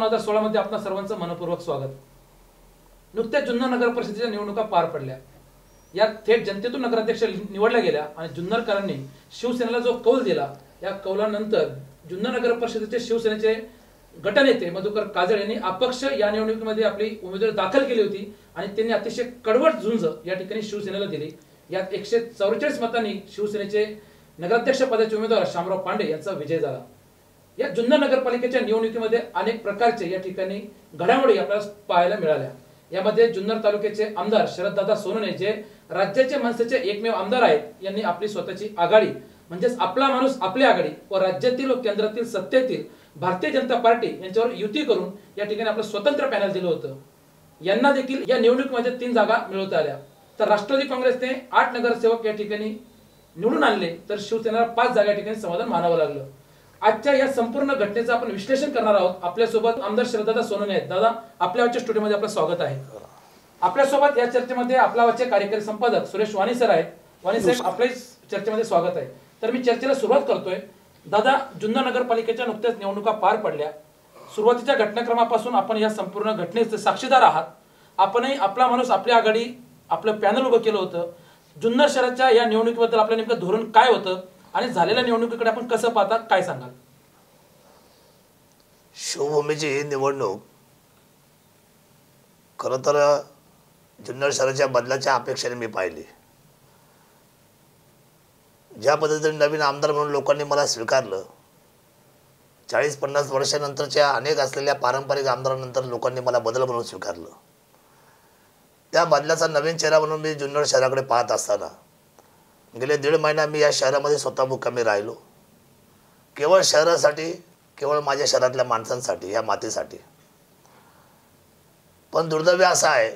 2016 मध्ये आपणा सर्वांचं मनपूर्वक स्वागत। नुकत्याच जुन्नर नगर परिषदेच्या निवडणुका पार पडल्या। यात थेट जनतेतून नगराध्यक्ष निवडल्या गेल्या आणि जुन्नरकरांनी शिवसेनेला जो कौल दिला, या कौलानंतर जुन्नर नगर परिषदेचे शिवसेनेचे गटनेते मधुकर काजळ यांनी अपक्ष या निवडणुकीमध्ये आपली उमेदवारी दाखल केली होती आणि त्यांनी अतिशय कडवट झुंज या ठिकाणी शिवसेनेला दिली। यात 144 मतांनी शिवसेनेचे नगराध्यक्ष पदाचे उमेदवार शामराव पांडे यांचा विजय झाला। या जुन्नर नगरपालिकेच्या निवडणुकीमध्ये अनेक प्रकारचे या ठिकाणी घडामोडी आपल्याला पाहायला मिळाल्या। यामध्ये जुन्नर तालुक्याचे आमदार शरददादा सोनवणे जे राज्याचे मनसेचे एकमेव आमदार आहेत, यांनी आपली स्वतःची आघाडी म्हणजेच आपला माणूस आपली आघाडी व राज्यातील व केंद्रातील सत्तेतील भारतीय जनता पार्टी यांच्यावर युती करून या ठिकाणी आपलं स्वतंत्र पॅनल दिलं होतं। यांना देखील या निवडणुकीमध्ये 3 जागा मिळवता आल्या। तर राष्ट्रवादी काँग्रेसने 8 नगरसेवक या ठिकाणी निवडून आणले, तर शिवसेनेला 5 जागा या ठिकाणी समाधान मानावं लागलं। आजच्या या संपूर्ण घटनेचं आपण विश्लेषण करणार आहोत। आपल्यासोबत आमदार शरददादा सोनवणे आहेत। दादा, आपल्या आजच्या स्टुडिओमध्ये आपलं स्वागत आहे। आपल्यासोबत या चर्चेमध्ये आपला आजचे कार्यकारी संपादक सुरेश वाणी सर आहेत। वाणी साहेब, आपल्या चर्चेमध्ये स्वागत आहे। तर मी चर्चेला सुरुवात करतोय। दादा, जुन्नर नगरपालिकेच्या नुकत्याच निवडणुका पार पडल्या। सुरुवातीच्या घटनाक्रमापासून आपण या संपूर्ण घटनेचे साक्षीदार आहात। आपणही आपला माणूस आपली आघाडी आपलं पॅनल उभं केलं होतं। जुन्नर शहराच्या या निवडणुकीबद्दल आपलं नेमकं धोरण काय होतं आणि झालेल्या निवडणुकीकडे आपण कसं पाहता, काय सांगाल? शिवभूमीची ही निवडणूक खरं तर जुन्नर शहराच्या बदलाच्या अपेक्षेने मी पाहिली। ज्या पद्धतीने नवीन आमदार म्हणून लोकांनी मला स्वीकारलं, 40-50 वर्षानंतरच्या अनेक असलेल्या पारंपरिक आमदारांनंतर लोकांनी मला बदल म्हणून स्वीकारलं। त्या बदलाचा नवीन चेहरा म्हणून मी जुन्नर शहराकडे पाहत असताना गेले 1.5 महिना मी या शहरामध्ये स्वतः मुक्कामी राहिलो, केवळ शहरासाठी, केवळ माझ्या शहरातल्या माणसांसाठी, या मातीसाठी। पण दुर्दैव असं आहे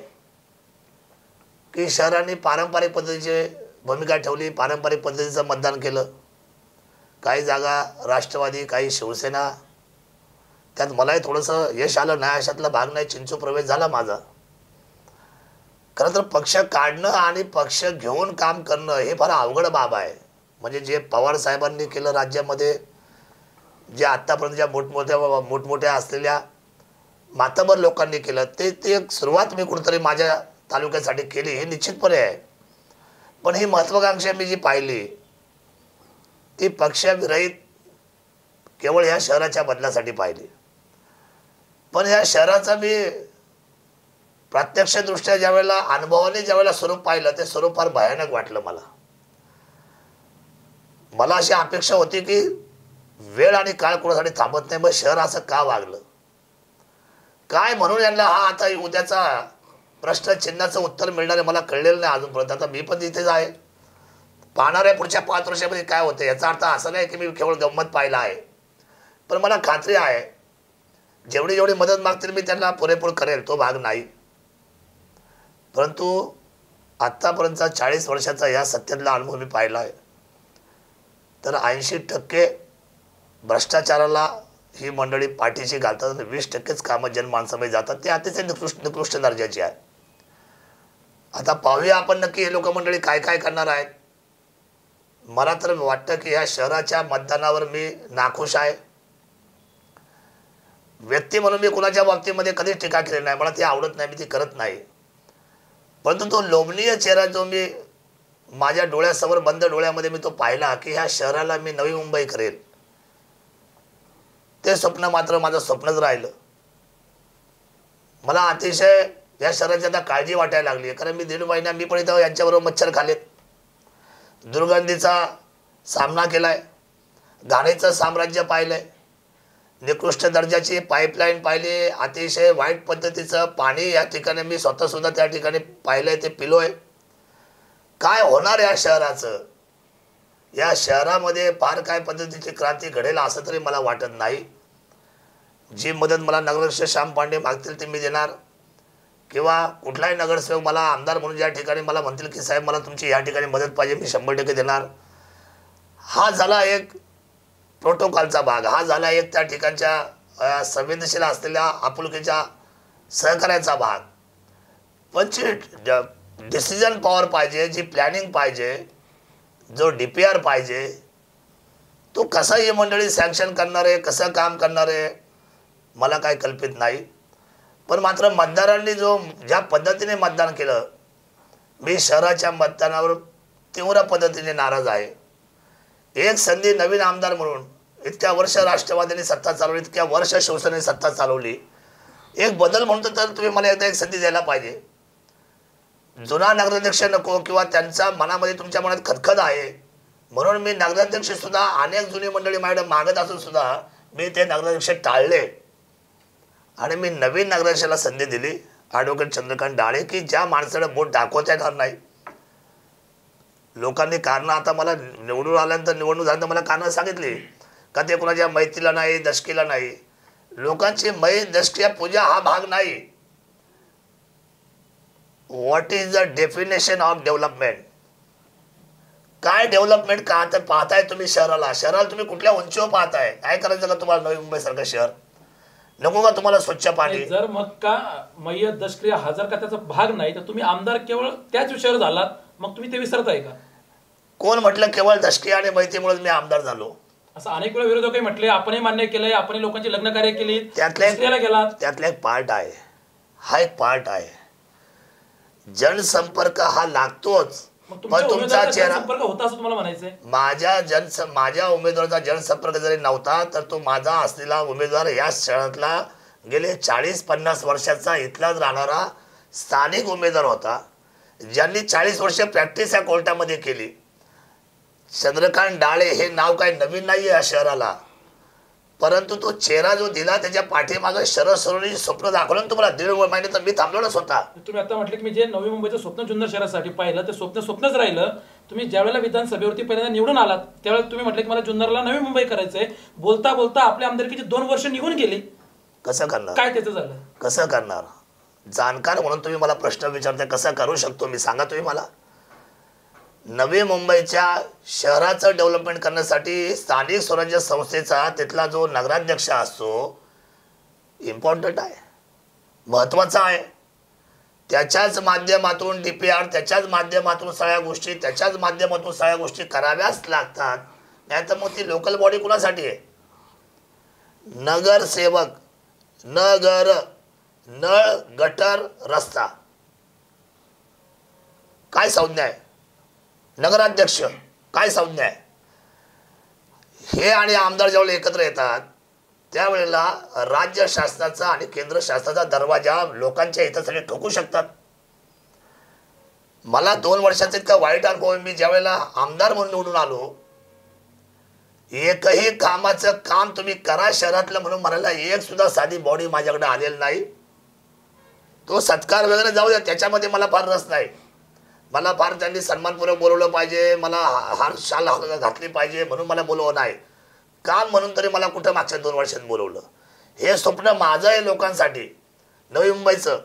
की शहराने पारंपरिक पद्धतीची भूमिका ठेवली, पारंपरिक पद्धतीचं मतदान केलं। काही जागा राष्ट्रवादी, काही शिवसेना, त्यात मलाही थोडंसं यश आलं नाही अशातला भाग नाही, चिंचू प्रवेश झाला माझा। खरं तर पक्ष काढणं आणि पक्ष घेऊन काम करणं हे फार अवघड बाब आहे। म्हणजे जे पवार साहेबांनी केलं राज्यामध्ये, जे आत्तापर्यंत ज्या मोठमोठ्या असलेल्या मातबर लोकांनी केलं, ते एक सुरुवात मी कुठेतरी माझ्या तालुक्यासाठी केली, हे निश्चितपणे आहे। पण ही महत्त्वाकांक्षा मी जी पाहिली ती पक्षविरहित केवळ ह्या शहराच्या बदलासाठी पाहिली। पण ह्या शहराचा मी प्रत्यक्षदृष्ट्या ज्यावेळेला अनुभवाने ज्यावेळेला स्वरूप पाहिलं, ते स्वरूप फार भयानक वाटलं मला। मला अशी अपेक्षा होती की वेळ आणि काळ कोणासाठी थांबत नाही, मग शहर असं का वागलं काय म्हणून यांना हा आता उद्याचा प्रश्नचिन्हाचं उत्तर मिळणार आहे मला कळलेलं नाही अजूनपर्यंत। आता मी पण इथेच आहे, पाहणार आहे पुढच्या 5 वर्षामध्ये काय होतं। याचा अर्थ असं नाही की मी केवळ गंमत पाहिला आहे, पण मला खात्री आहे जेवढी मदत मागतील मी त्यांना पुरेपूर करेल, तो भाग नाही। परंतु आत्तापर्यंतचा 40 वर्षाचा या सत्तेतला अनुभव मी पाहिला आहे, तर 80% भ्रष्टाचाराला ही मंडळी पाठीशी घालतात आणि 20%च कामं जनमानसामध्ये जातात, ते अतिशय निकृष्ट दर्जाची आहे। आता पाहूया आपण नक्की हे लोक मंडळी काय काय करणार आहेत। मला तर वाटतं की या शहराच्या मतदानावर मी नाखुश आहे। व्यक्ती म्हणून मी कुणाच्या बाबतीमध्ये कधीच टीका केली नाही, मला ती आवडत नाही, मी ती करत नाही। परंतु तो लोभनीय चेहरा जो मी माझ्या डोळ्यासमोर बंद डोळ्यामध्ये मी तो पाहिला की ह्या शहराला मी नवी मुंबई करेल, ते स्वप्न मात्र माझं स्वप्नच राहिलं। मला अतिशय या शहराची आता काळजी वाटायला लागली आहे, कारण मी 1.5 महिना मी पण इथं यांच्याबरोबर मच्छर खाल्लेत, दुर्गंधीचा सामना केलाय, घाणीचं साम्राज्य पाहिलंय, निकृष्ट दर्जाची पाईपलाईन पाहिली, अतिशय वाईट पद्धतीचं पाणी या ठिकाणी मी स्वतःसुद्धा त्या ठिकाणी पाहिलंय, ते पिलोय। काय होणार या शहराचं? या शहरामध्ये फार काय पद्धतीची क्रांती घडेल असं तरी मला वाटत नाही। जी मदत मला नगराध्यक्ष श्याम पांडे मागतील ते मी देणार, किंवा कुठलाही नगरसेवक मला आमदार म्हणून ज्या ठिकाणी मला म्हणतील की साहेब मला तुमची या ठिकाणी मदत पाहिजे, मी 100% देणार। हा झाला एक प्रोटोकॉलचा भाग, हा झाला एक त्या ठिकाणच्या संवेदनशील असलेल्या आपुलकीच्या सहकार्याचा भाग। पण जी डिसिजन पॉवर पाहिजे, जी प्लॅनिंग पाहिजे, जो DPR पाहिजे, तो कसा ही मंडळी सँक्शन करणार आहे, कसं काम करणार आहे, मला काय कल्पित नाही. पण मात्र मतदारांनी ज्या पद्धतीने मतदान केलं, मी शहराच्या मतदानावर तीव्र पद्धतीने नाराज आहे. एक संधी नवीन आमदार म्हणून इतक्या वर्ष राष्ट्रवादीने सत्ता चालवली, इतक्या वर्ष शिवसेनेने सत्ता चालवली, एक बदल म्हणतो तर तुम्ही मला एकदा एक संधी द्यायला पाहिजे. जुना नगराध्यक्ष नको किंवा त्यांच्या मनामध्ये तुमच्या मनात खदखद आहे म्हणून मी नगराध्यक्ष सुद्धा अनेक जुनी मंडळी माझ्याकडे मागत असून सुद्धा मी ते नगराध्यक्ष टाळले आणि मी नवीन नगराध्यक्षाला संधी दिली, ॲडव्होकेट चंद्रकांत डाळे, की ज्या माणसाला बोट दाखवता येणार नाही. लोकांनी कारणं आता मला निवडून आल्यानंतर निवडणूक झाल्यानंतर मला कारणं सांगितली का ते कोणाच्या मैत्रीला नाही, दशकीला नाही. लोकांची मैत दशकी पूजा हा भाग नाही. What is the definition of development? काय डेव्हलपमेंट का तर पाहताय तुम्ही शहराला तुम्ही कुठल्या उंचीवर पाहताय? काय करायचं का तुम्हाला नवी मुंबई सारखं शहर? नको का तुम्हाला स्वच्छ पाणी? जर मग का मय्यत दशक्रिय हजार का त्याचा भाग नाही तर तुम्ही आमदार केवळ त्याच विषयावर झालात, मग तुम्ही ते विसरताय का? कोण म्हटलं केवळ दशकी आणि मैत्रीमुळे मी आमदार झालो? असं अनेक वेळा विरोधकही म्हटले, आपणही मान्य केलंय, आपण लोकांची लग्न कार्य केली, त्यातला एक पार्ट आहे. हा एक पार्ट आहे. जनसंपर्क हा लागतोच. पण तुमचा चेहरा संपर्क होता असं तुम्हाला म्हणायचंय? माझ्या उमेदवाराचा जनसंपर्क जरी नव्हता तर तो माझा असलेला उमेदवार या शहरातला गेले 40-50 वर्षाचा इथलाच राहणारा स्थानिक उमेदवार होता, ज्यांनी 40 वर्ष प्रॅक्टिस या कोर्टामध्ये केली. चंद्रकांत डाळे हे नाव काही नवीन नाही आहे या शहराला, परंतु तो चेहरा जो दिला त्याच्या पाठीमागे शरद सोनवणेची स्वप्न दाखवलं तुम्हाला 1.5 महिने तर मी थांबलोच होता. तुम्ही आता म्हटलं की मी जे नवी मुंबईचं स्वप्न जुन्नर शहरासाठी पाहिलं ते स्वप्नच राहिलं. तुम्ही ज्यावेळेला विधानसभेवरती पहिल्यांदा निवडून आलात त्यावेळेला तुम्ही म्हटलं की मला जुन्नरला नवी मुंबई करायचंय. बोलता बोलता आपल्या आमदारकीची 2 वर्ष निघून गेली. कसं करणार? काय त्याचं झालं? कसं करणार? जाणकार म्हणून तुम्ही मला प्रश्न विचारताय कसं करू शकतो मी? सांगा तुम्ही मला. नवी मुंबईच्या शहराचं डेव्हलपमेंट करण्यासाठी स्थानिक स्वराज्य संस्थेचा तिथला जो नगराध्यक्ष असतो इम्पॉर्टंट आहे, महत्त्वाचा आहे. त्याच्याच माध्यमातून DPR, त्याच्याच माध्यमातून सगळ्या गोष्टी कराव्याच लागतात. नाही तर मग ती लोकल बॉडी कुणासाठी आहे? नगरसेवक, नगर, नळ, गटर, रस्ता, काय संज्ञा आहे? नगराध्यक्ष काय संज्ञा आहे? हे आणि आमदार जेव्हा एकत्र येतात त्यावेळेला राज्य शासनाचा आणि केंद्र शासनाचा दरवाजा लोकांच्या हितासाठी ठोकू शकतात. मला 2 वर्षाचा इतका वाईट अनुभव. मी ज्यावेळेला आमदार म्हणून निवडून आलो, एकही कामाचं काम तुम्ही करा शहरातलं म्हणून म्हणायला एक सुद्धा साधी बॉडी माझ्याकडे आलेली नाही. तो सत्कार वगैरे जाऊ द्या, त्याच्यामध्ये मला फार रस नाही. मला फार त्यांनी सन्मानपूर्वक बोलवलं पाहिजे, मला हार शाल घातली पाहिजे म्हणून मला बोलवलं नाही. काम म्हणून तरी मला कुठं मागच्या 2 वर्षात बोलवलं. हे स्वप्न माझं आहे लोकांसाठी नवी मुंबईचं,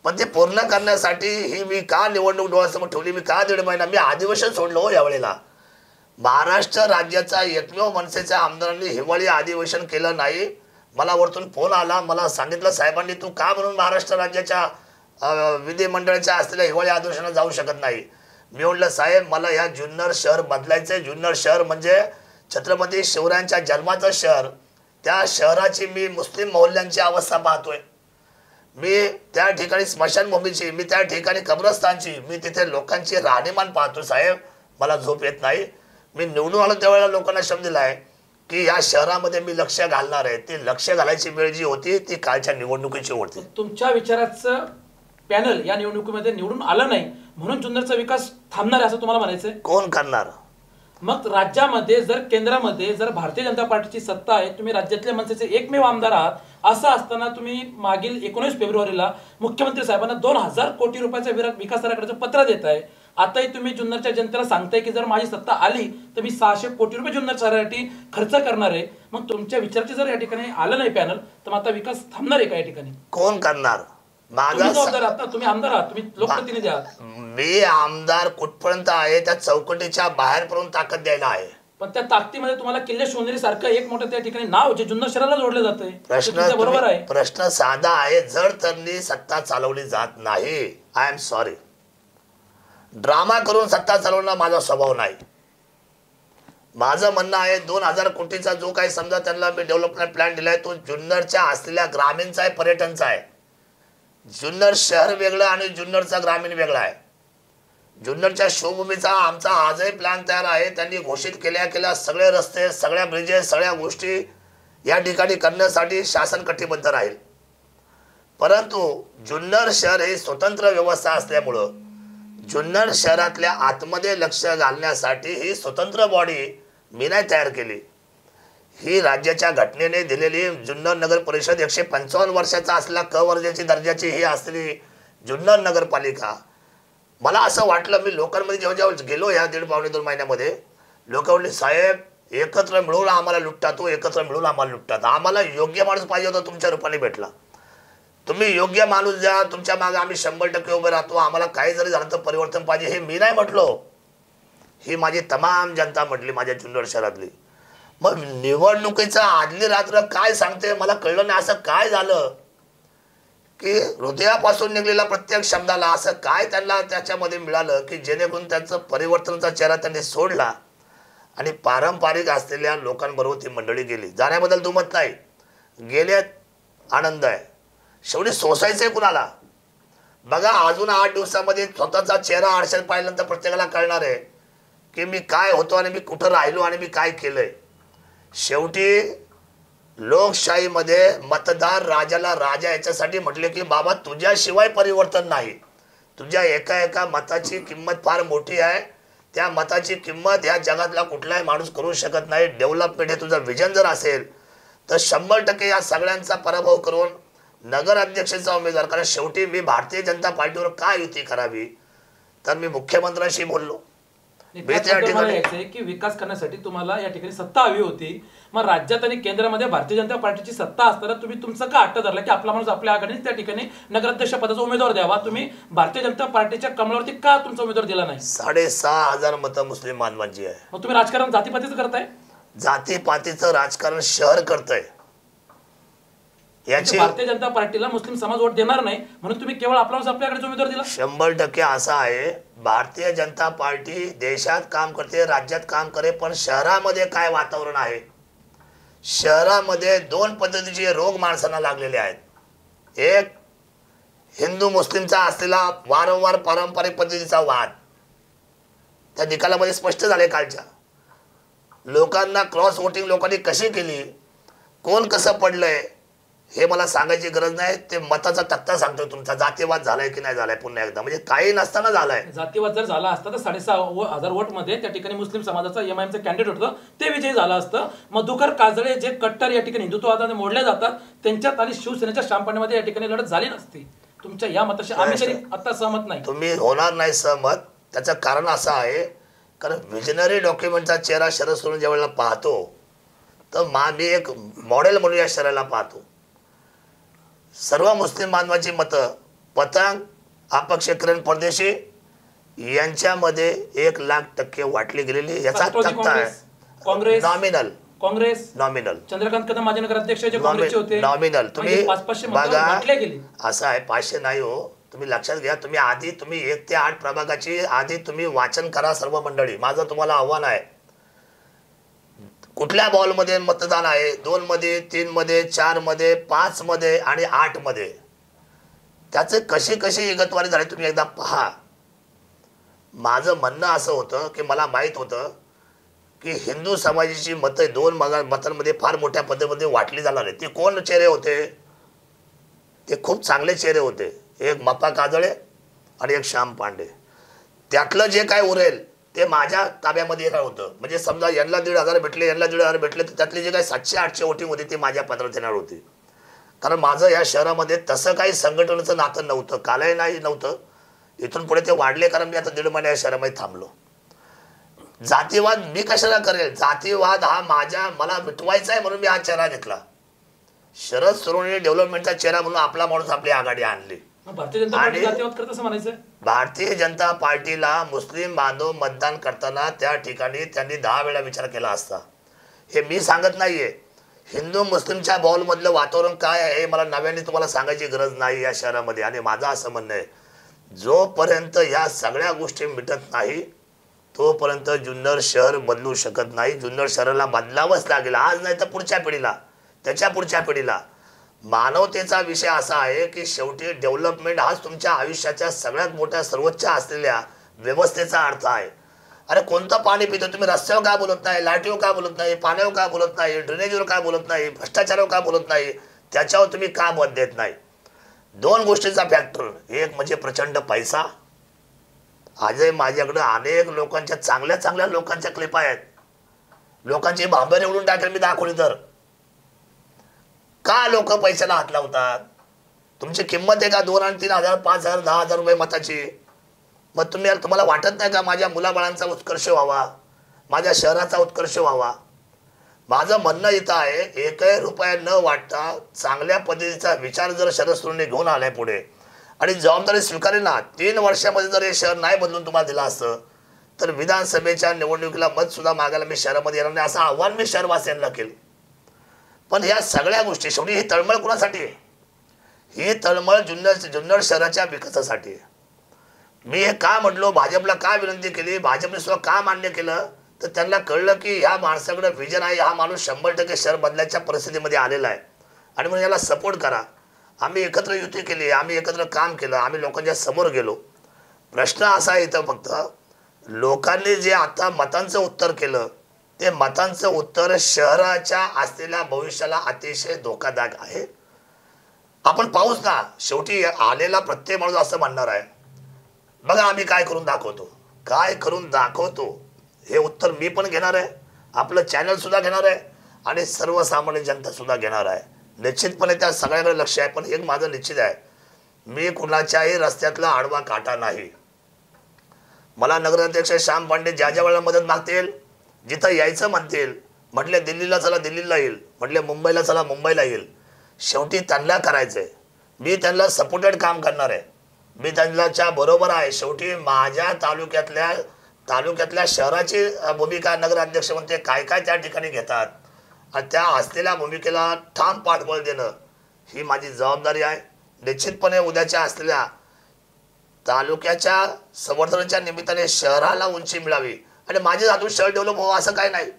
पण ते पूर्ण करण्यासाठी ही मी का निवडणूक डोळ्यासमोर ठेवली? मी का 1.5 महिना मी अधिवेशन सोडलो हो यावेळेला. महाराष्ट्र राज्याचा एकमेव मनसेच्या आमदारांनी हिवाळी अधिवेशन केलं नाही. मला वरतून फोन आला, मला सांगितलं साहेबांनी तू का म्हणून महाराष्ट्र राज्याच्या विधिमंडळाच्या असलेल्या हिवाळी अधिवेशनात जाऊ शकत नाही. मी म्हटलं साहेब मला ह्या जुन्नर शहर बदलायचंय. जुन्नर शहर म्हणजे छत्रपती शिवरायांच्या जन्माचं शहर. त्या शहराची मी मुस्लिम मोहल्ल्यांची अवस्था पाहतोय. मी त्या ठिकाणी स्मशानभूमीची, मी त्या ठिकाणी कब्रस्तानची, मी तिथे लोकांची राहणीमान पाहतो. साहेब मला झोप येत नाही. मी निवडून आलो त्यावेळेला लोकांना शब्द दिलाय की या शहरामध्ये मी लक्ष घालणार आहे. ती लक्ष घालायची वेळ जी होती ती कालच्या निवडणुकीची होती. तुमच्या विचाराचं पॅनल या निवडणुकीमध्ये निवडून आलं नाही म्हणून जुन्नरचा विकास थांबणार आहे असं तुम्हाला म्हणायचंय? कोण करणार? मग राज्यामध्ये जर केंद्रामध्ये जर भारतीय जनता पार्टीची सत्ता आहे, तुम्ही राज्यातले मनसेचे एकमेव आमदार आहात, असं असताना तुम्ही मागील 19 फेब्रुवारीला मुख्यमंत्री साहेबांना 2000 कोटी रुपयाचा विकास आराखड्याचं पत्र देत आहे. आताही तुम्ही जुन्नरच्या जनतेला सांगताय की जर माझी सत्ता आली तर मी 600 कोटी रुपये जुन्नर शहरासाठी खर्च करणार आहे. मग तुमच्या विचाराचे जर या ठिकाणी आलं नाही पॅनल तर मग आता विकास थांबणार आहे का या ठिकाणी? कोण करणार? तुम्ही आमदार आहात, तुम्ही लोकप्रतिनिधी आहात. मी आमदार कुठपर्यंत आहे त्या चौकटीच्या बाहेर पडून ताकद द्यायला आहे. पण त्या ताकदीमध्ये तुम्हाला किल्ले शिवनेरी सारखं एक मोठं त्या ठिकाणी नाव जे जुन्नर शहराला जोडलं जातंय. बरोबर आहे. प्रश्न साधा आहे. जर त्यांनी सत्ता चालवली जात नाही, आय एम सॉरी, ड्रामा करून सत्ता चालवणं माझा स्वभाव नाही. माझं म्हणणं आहे 2000 कोटीचा जो काही समजा त्यांना मी डेव्हलपमेंट प्लॅन दिलाय तो जुन्नरच्या असलेल्या ग्रामीणचा आहे, पर्यटनचा आहे. जुन्नर शहर वेगळं आणि जुन्नरचा ग्रामीण वेगळा आहे. जुन्नरच्या शिवभूमीचा आमचा आजही प्लॅन तयार आहे. त्यांनी घोषित केल्या सगळे रस्ते, सगळ्या ब्रिजेस, सगळ्या गोष्टी या ठिकाणी करण्यासाठी शासन कटिबद्ध राहील. परंतु जुन्नर शहर ही स्वतंत्र व्यवस्था असल्यामुळं जुन्नर शहरातल्या आतमध्ये लक्ष घालण्यासाठी ही स्वतंत्र बॉडी मी नाही तयार केली. ही राज्याच्या घटनेने दिलेली जुन्नर नगर परिषद 155 वर्षाचा असलेला क दर्जाची ही असलेली जुन्नर नगरपालिका. मला असं वाटलं, मी लोकांमध्ये जेव्हा गेलो या 1.5-2 महिन्यामध्ये, लोक म्हणले साहेब एकत्र मिळून आम्हाला लुटतात, एकत्र मिळून आम्हाला लुटतात. आम्हाला योग्य माणूस पाहिजे होता, तुमच्या रूपाने भेटला. तुम्ही योग्य माणूस द्या, तुमच्या मागे आम्ही 100% उभे राहतो. आम्हाला काही जरी झालं तर परिवर्तन पाहिजे. हे मी नाही म्हटलो, ही माझी तमाम जनता म्हटली माझ्या जुन्नर शहरातली. मग निवडणुकीचा आदली रात्र काय सांगते मला कळलं नाही. असं काय झालं की हृदयापासून निघलेला प्रत्येक शब्दाला असं काय त्यांना त्याच्यामध्ये मिळालं की जेणेकरून त्यांचं परिवर्तनाचा चेहरा त्यांनी सोडला आणि पारंपरिक असलेल्या लोकांबरोबर ती मंडळी गेली. जाण्याबद्दल दुमत नाही, गेल्यात आनंद आहे. शेवटी सोसायचं कुणाला बघा. अजून 8 दिवसामध्ये स्वतःचा चेहरा आरशात पाहिल्यानंतर प्रत्येकाला कळणार आहे की मी काय होतो आणि मी कुठं राहिलो आणि मी काय केलंय. शेवटी लोकशाहीमध्ये मतदार राजाला राजा याच्यासाठी म्हटले की बाबा तुझ्याशिवाय परिवर्तन नाही. तुझ्या एका मताची किंमत फार मोठी आहे. त्या मताची किंमत या जगातला कुठलाही माणूस करू शकत नाही. डेव्हलपमेंट हे तुझं विजन जर असेल तर 100% या सगळ्यांचा पराभव करून नगर अध्यक्षाचा उमेदवार. कारण शेवटी मी भारतीय जनता पार्टीवर काय युती करावी तर मी मुख्यमंत्र्यांशी बोललो. की विकास करण्यासाठी तुम्हाला या ठिकाणी सत्ता हवी होती. मग राज्यात आणि केंद्रामध्ये भारतीय जनता पार्टीची सत्ता असताना तुम्ही तुमचं का हट्ट धरला की आपला माणूस आपल्या आघाडीने त्या ठिकाणी नगराध्यक्ष पदाचा उमेदवार द्यावा. तुम्ही भारतीय जनता पार्टीच्या कमळावरती का तुमचा उमेदवार दिला नाही? 6,500 मतं मुस्लिम बांधवांची आहे. मग तुम्ही राजकारण जातीपातीचं करताय. जातीपातीचं राजकारण शहर करतंय. याची भारतीय जनता पार्टीला मुस्लिम समाज वोट देणार नाही म्हणून तुम्ही केवळ आपला आपल्याकडे उमेदवार दिला. 100% असं आहे. भारतीय जनता पार्टी देशात काम करते, राज्यात काम करे, पण शहरामध्ये काय वातावरण आहे. शहरामध्ये 2 पद्धतीचे रोग माणसांना लागलेले आहेत. एक हिंदू मुस्लिमचा असलेला वारंवार पारंपरिक पद्धतीचा वाद त्या निकालामध्ये स्पष्ट झाले. कालच्या लोकांना क्रॉस वोटिंग लोकांनी कशी केली, कोण कसं पडलंय हे मला सांगायची गरज नाही. ते मताचा तक्ता सांगतोय तुमचा. जातीवाद झालाय की नाही झालाय पुन्हा एकदा, म्हणजे काही नसताना झालाय. जातीवाद जर झाला असता तर 6,500 वोट मध्ये त्या ठिकाणी मुस्लिम समाजाचा एमआयएमचं कॅन्डिडेट होतं ते विजयी झालं असतं. मधुकर काजळे जे कट्टर या ठिकाणी हिंदुत्ववादाने मोडले जातात त्यांच्यात आणि शिवसेनेच्या शांपण्यामध्ये या ठिकाणी लढत झाली नसती. तुमच्या या मताशी आम्ही तरी आता सहमत नाही. तुम्ही होणार नाही सहमत. त्याचं कारण असं आहे कारण विजनरी डॉक्युमेंटचा चेहरा शरद सोनवणे ज्यावेळेला पाहतो तर मी एक मॉडेल म्हणून या शहराला पाहतो. सर्व मुस्लिम बांधवांची मतं पतंग अपक्ष किरण परदेशी यांच्यामध्ये 1,00,000% वाटली गेलेली. याचा तक्ता आहे. काँग्रेस नॉमिनल चंद्रकांत कदम माझे नगराध्यक्ष जे काँग्रेसचे होते नॉमिनल. तुम्ही बघा गेली. असं आहे 500 नाही हो. तुम्ही लक्षात घ्या. तुम्ही 1 ते 8 प्रभागाची आधी तुम्ही वाचन करा सर्व मंडळी. माझं तुम्हाला आव्हान आहे. कुठल्या बॉलमध्ये मतदान आहे, 2 मध्ये, 3 मध्ये, 4 मध्ये, 5 मध्ये आणि 8 मध्ये, त्याचे कशी विगतवारी झाली तुम्ही एकदा पहा. माझं म्हणणं असं होतं की मला माहीत होतं की हिंदू समाजाची मतं 2 मतांमध्ये फार मोठ्या पद्धतीमध्ये वाटली जाणार आहे. ते कोण चेहरे होते? ते खूप चांगले चेहरे होते. एक मप्पा काजळे आणि एक श्याम पांडे. त्यातलं जे काय उरेल ते माझ्या ताब्यामध्ये काय होतं. म्हणजे समजा यांना 1,500 भेटले, यांना 1,500 भेटले, तर त्यातली जे काही 700-800 वोटिंग होती ती माझ्या पत्रात येणार होती. कारण माझं या शहरामध्ये तसं काही संघटनेचं नातं नव्हतं, कालही नाही नव्हतं. इथून पुढे ते वाढले कारण मी आता 1.5 महिने या शहरामध्ये थांबलो. जातीवाद मी कशाला करेल? जातीवाद हा मला मिटवायचा आहे म्हणून मी हा चेहरा घेतला. शरद सोनवणे डेव्हलपमेंटचा चेहरा म्हणून आपला माणूस आपली आघाडी आणली. भारतीय जनता पार्टी जातीवाद करत असं म्हणायचं. भारतीय जनता पार्टीला मुस्लिम बांधव मतदान करताना त्या ठिकाणी त्यांनी 10 वेळा विचार केला असता. हे मी सांगत नाहीये. हिंदू मुस्लिमच्या बॉलमधलं वातावरण काय आहे हे मला नव्याने तुम्हाला सांगायची गरज नाही या शहरामध्ये. आणि माझं असं म्हणणं आहे जोपर्यंत या सगळ्या गोष्टी मिटत नाही तोपर्यंत जुन्नर शहर बदलू शकत नाही. जुन्नर शहराला बदलावंच लागेल, आज नाही तर पुढच्या पिढीला, त्याच्या पुढच्या पिढीला. मानवतेचा विषय असा आहे की शेवटी डेव्हलपमेंट हाच तुमच्या आयुष्याच्या सगळ्यात मोठ्या सर्वोच्च असलेल्या व्यवस्थेचा अर्थ आहे. अरे कोणतं पाणी पितो तुम्ही? रस्त्यावर का बोलत नाही, लाईटीवर का बोलत नाही, पाण्यावर का बोलत नाही, ड्रेनेजवर का बोलत नाही, भ्रष्टाचारावर का बोलत नाही, त्याच्यावर तुम्ही का मत देत नाही? दोन गोष्टीचा फॅक्टर, एक म्हणजे प्रचंड पैसा. आजही माझ्याकडे अनेक लोकांच्या चांगल्या चांगल्या लोकांच्या क्लिपा आहेत. लोकांची भांबर निवडून टाकेल मी दाखवली तर. का लोक पैशाला हात लावतात? तुमची किंमत आहे का 2 आणि 3 हजार 5 हजार 10 हजार रुपये मताची? मग तुम्हाला वाटत नाही का माझ्या मुलाबाळांचा उत्कर्ष व्हावा, माझ्या शहराचा उत्कर्ष व्हावा? माझं म्हणणं इथं आहे, एकही रुपया न वाटता चांगल्या पद्धतीचा विचार जर शरद सोनवणे घेऊन आलाय पुढे आणि जबाबदारी स्वीकारली ना, 3 वर्षामध्ये जर हे शहर नाही बदलून तुम्हाला दिलं असतं तर विधानसभेच्या निवडणुकीला मत सुद्धा मागायला मी शहरामध्ये येणार नाही, असं आव्हान मी शहरवासियांना केलं. पण ह्या सगळ्या गोष्टी शेवटी ही तळमळ कुणासाठी आहे? ही तळमळ जुन्नर शहराच्या विकासासाठी आहे. मी हे का म्हटलो, भाजपला का विनंती केली, भाजपने सुद्धा का मान्य केलं, तर त्यांना कळलं की ह्या माणसाकडे विजन आहे, हा माणूस 100% शहर बदलायच्या परिस्थितीमध्ये आलेला आहे आणि म्हणून याला सपोर्ट करा. आम्ही एकत्र युती केली, आम्ही एकत्र काम केलं, आम्ही लोकांच्या समोर गेलो. प्रश्न असा आहे इथं फक्त, लोकांनी जे आता मतांचं उत्तर केलं ते मतांचं उत्तर शहराच्या असलेल्या भविष्याला अतिशय धोकादायक आहे. आपण पाहूच ना, शेवटी आलेला प्रत्येक माणूस असं म्हणणार आहे, बघा आम्ही काय करून दाखवतो, काय करून दाखवतो. हे उत्तर मी पण घेणार आहे, आपलं चॅनल सुद्धा घेणार आहे आणि सर्वसामान्य जनता सुद्धा घेणार आहे. निश्चितपणे त्या सगळ्याकडे लक्ष आहे. पण एक माझं निश्चित आहे, मी कुणाच्याही रस्त्यातला आडवा काटा नाही. मला नगराध्यक्ष श्याम पांडे ज्या ज्या वेळेला मदत मागतील, जिथं यायचं म्हणतील, म्हटले दिल्लीला चला दिल्लीला येईल, म्हटले मुंबईला चला मुंबईला येईल. शेवटी त्यांना करायचं आहे, मी त्यांना सपोर्टेड काम करणार आहे, मी त्यांच्या बरोबर आहे. शेवटी माझ्या तालुक्यातल्या शहराची भूमिका नगराध्यक्ष म्हणते काय काय त्या ठिकाणी घेतात आणि त्या असलेल्या भूमिकेला ठाम पाठबळ देणं ही माझी जबाबदारी आहे. निश्चितपणे उद्याच्या असलेल्या तालुक्याच्या संवर्धनाच्या निमित्ताने शहराला उंची मिळावी आणि माझे हातून शहर डेव्हलप व्हावं असं काय नाही.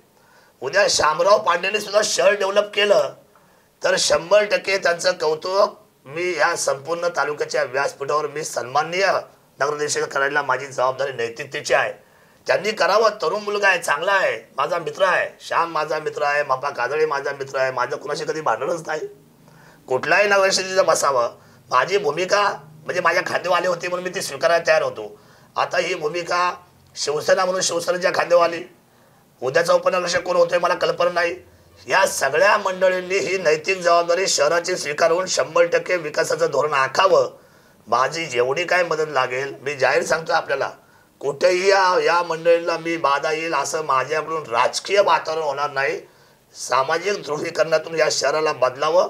उद्या श्यामराव पांडेने सुद्धा शहर डेव्हलप केलं तर 100% त्यांचं कौतुक मी या संपूर्ण तालुक्याच्या व्यासपीठावर मी सन्माननीय नगराध्यक्ष करायला माझी जबाबदारी नैतिकतेची आहे. त्यांनी करावं. तरुण मुलगा आहे, चांगला आहे, माझा मित्र आहे, श्याम माझा मित्र आहे, मापा काजळे माझा मित्र आहे, माझं कुणाशी कधी भांडणच नाही. कुठल्याही नगराध्यक्षाचं बसावं. माझी भूमिका म्हणजे माझ्या खांद्यावर आली होती म्हणून मी ती स्वीकारायला तयार होतो. आता ही भूमिका शिवसेना म्हणून शिवसेनेच्या खांद्यावर आली. उद्याचा उपनगराध्यक्ष कोण होतोय मला कल्पना नाही. या सगळ्या मंडळींनी ही नैतिक जबाबदारी शहराची स्वीकारून 100% विकासाचं धोरण आखावं. माझी जेवढी काय मदत लागेल मी जाहीर सांगतो आपल्याला, कुठेही या मंडळींना मी बाधा येईल असं माझ्याकडून राजकीय वातावरण होणार नाही. सामाजिक ध्रुवीकरणातून या शहराला बदलावं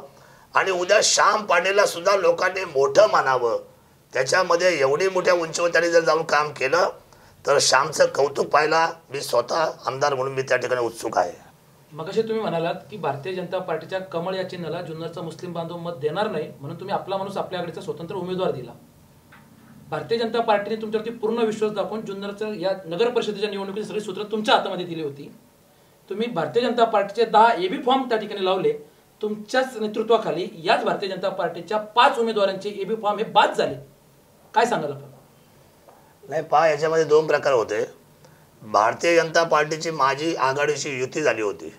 आणि उद्या श्याम पांडेला सुद्धा लोकांनी मोठं मानावं. त्याच्यामध्ये एवढी मोठ्या उंचीवर त्यांनी जर जाऊन काम केलं तर श्यामचं कौतुक पाहायला मी स्वतः आमदार म्हणून मी त्या ठिकाणी उत्सुक आहे. मगाशी तुम्ही म्हणालात की भारतीय जनता पार्टीच्या कमळ या चिन्हाला जुन्नरचा मुस्लिम बांधव मत देणार नाही म्हणून तुम्ही आपला माणूस आपल्या आघाडीचा स्वतंत्र उमेदवार दिला. भारतीय जनता पार्टीने तुमच्यावरती पूर्ण विश्वास दाखवून जुन्नरच्या या नगर परिषदेच्या निवडणुकीची सगळी सूत्र तुमच्या हातामध्ये दिली होती. तुम्ही भारतीय जनता पार्टीचे 10 एबी फॉर्म त्या ठिकाणी लावले. तुमच्याच नेतृत्वाखाली याच भारतीय जनता पार्टीच्या 5 उमेदवारांचे एबी फॉर्म हे बाद झाले. काय सांगाल आपण? नाही पहा, याच्यामध्ये 2 प्रकार होते. भारतीय जनता पार्टीची माझी आघाडीची युती झाली होती.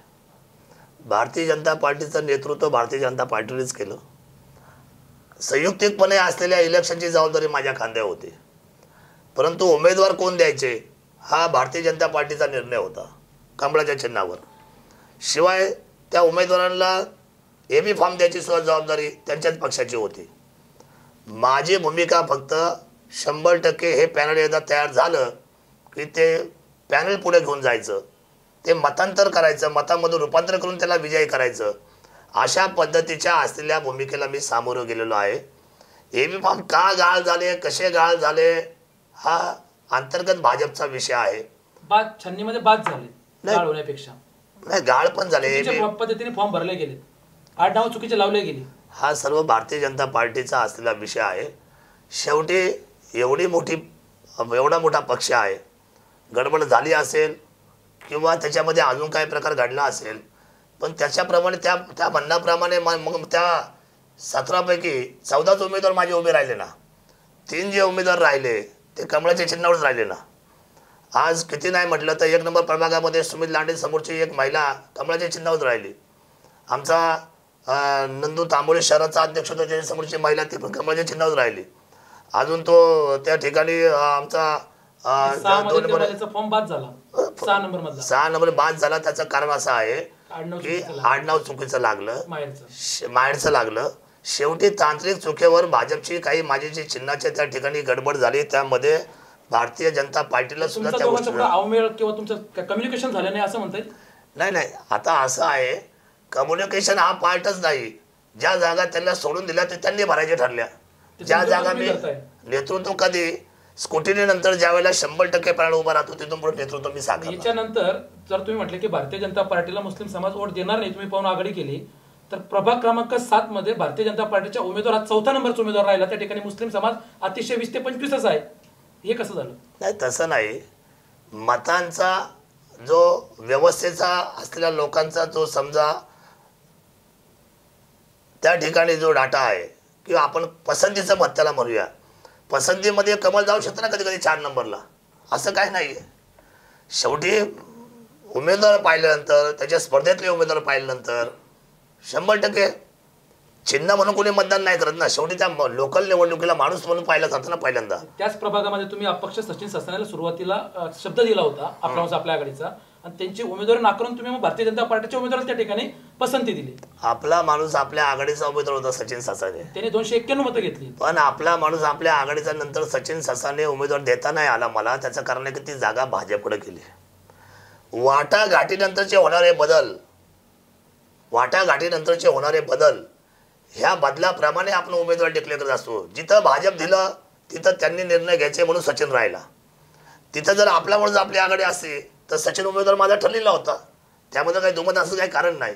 भारतीय जनता पार्टीचं नेतृत्व भारतीय जनता पार्टीनेच केलं. संयुक्तिकपणे असलेल्या इलेक्शनची जबाबदारी माझ्या खांद्यावर होती. परंतु उमेदवार कोण द्यायचे हा भारतीय जनता पार्टीचा निर्णय होता कमळाच्या चिन्हावर. शिवाय त्या उमेदवारांना एबी फॉर्म द्यायची सुद्धा जबाबदारी त्यांच्याच पक्षाची होती. माझी भूमिका फक्त 100% हे पॅनल एकदा तयार झालं की ते पॅनल पुढे घेऊन जायचं, ते मतांतर करायचं, मतांमधून रूपांतर करून त्याला विजयी करायचं. अशा पद्धतीच्या असलेल्या भूमिकेला मी सामोरं गेलेलो आहे. एबी फॉर्म का गाळ झाले, कसे गाळ झाले हा अंतर्गत भाजपचा विषय आहे. बाद छन्नीमध्ये बाद झाले, गाळ होण्यापेक्षा नाही गाळ पण झाले, पद्धतीने फॉर्म भरले गेले, आडनाव चुकीचे लावले गेले. हा सर्व भारतीय जनता पार्टीचा असलेला विषय आहे. शेवटी एवढा मोठा पक्ष आहे, गडबड झाली असेल किंवा त्याच्यामध्ये अजून काही प्रकार घडला असेल, पण त्याच्याप्रमाणे त्या म्हणण्याप्रमाणे मग त्या 17पैकी 14च उमेदवार माझे उभे राहिले ना. 3 जे उमेदवार राहिले ते कमळाच्या चिन्हावरच राहिले ना. आज किती नाही म्हटलं तर 1 नंबर प्रभागामध्ये सुमित लांडे समोरची एक महिला कमळाच्या चिन्हावर राहिली. आमचा नंदू तांबोळे शहराचा अध्यक्ष होता, त्याच्या समोरची महिला ती पण कमळाच्या चिन्हावर राहिली. अजून तो त्या ठिकाणी आमचा 6 नंबर बाद झाला. त्याचं कारण असं आहे की आडनाव चुकीचं लागलं, माहेरचं लागलं. शेवटी तांत्रिक चुकीवर भाजपची काही माझी जी चिन्हाच्या त्या ठिकाणी गडबड झाली, त्यामध्ये भारतीय जनता पार्टीला सुद्धा त्या किंवा तुमचं कम्युनिकेशन झालं नाही असं म्हणताय? नाही, आता असं आहे, कम्युनिकेशन हा पार्टच नाही. ज्या जागा त्यांना सोडून दिल्या ते त्यांनी भरायच्या ठरल्या. ज्या जागा मी नेतृत्व कधी स्कुटीने नंतर ज्या वेळेला 100% प्राण उभा राहतो तिथून पुढे नेतृत्व मी सांगतो. याच्यानंतर जर तुम्ही म्हटले की भारतीय जनता पार्टीला मुस्लिम समाज वोट देणार नाही, तुम्ही पाहून आघाडी केली, तर प्रभाग क्रमांक 7 मध्ये भारतीय जनता पार्टीच्या उमेदवार 4था नंबरचा उमेदवार राहिला. त्या ठिकाणी मुस्लिम समाज अतिशय 20 ते 25च आहे. हे कसं झालं? नाही, तसं नाही. मतांचा जो व्यवस्थेचा असलेल्या लोकांचा जो समजा त्या ठिकाणी जो डाटा आहे किंवा आपण पसंतीचं मत त्याला म्हणूया, पसंतीमध्ये कमल जाऊ शकतं ना कधी कधी 4 नंबरला, असं काही नाही आहे. शेवटी उमेदवार पाहिल्यानंतर, त्याच्या स्पर्धेतले उमेदवार पाहिल्यानंतर 100% चिन्ह म्हणून कोणी मतदान नाही करत ना. शेवटी त्या लोकल निवडणुकीला माणूस म्हणून पाहिलं जातं ना पहिल्यांदा. त्याच प्रभागामध्ये तुम्ही अपक्ष सचिन सासण्याला सुरुवातीला शब्द दिला होता आपल्या आघाडीचा, आणि त्यांची उमेदवारी नाकारून तुम्ही मग भारतीय जनता पार्टीच्या उमेदवाराला त्या ठिकाणी पसंती दिली. आपला माणूस आपल्या आघाडीचा उमेदवार होता सचिन सासाने, त्याने 291 मतं घेतली. पण आपला माणूस आपल्या आघाडीचा नंतर सचिन सासाने उमेदवार देता नाही आला मला. त्याचं कारण आहे की ती जागा भाजपकडे गेली. वाटाघाटीनंतरचे होणारे बदल ह्या बदलाप्रमाणे आपण उमेदवार डिक्लेअर करत असतो. जिथं भाजप दिलं तिथं त्यांनी निर्णय घ्यायचे म्हणून सचिन राहिला. तिथं जर आपला माणूस आपली आघाडी असते तर सचिन उमेदवार माझा ठरलेला होता. त्यामध्ये काही दुमत असं काही कारण नाही.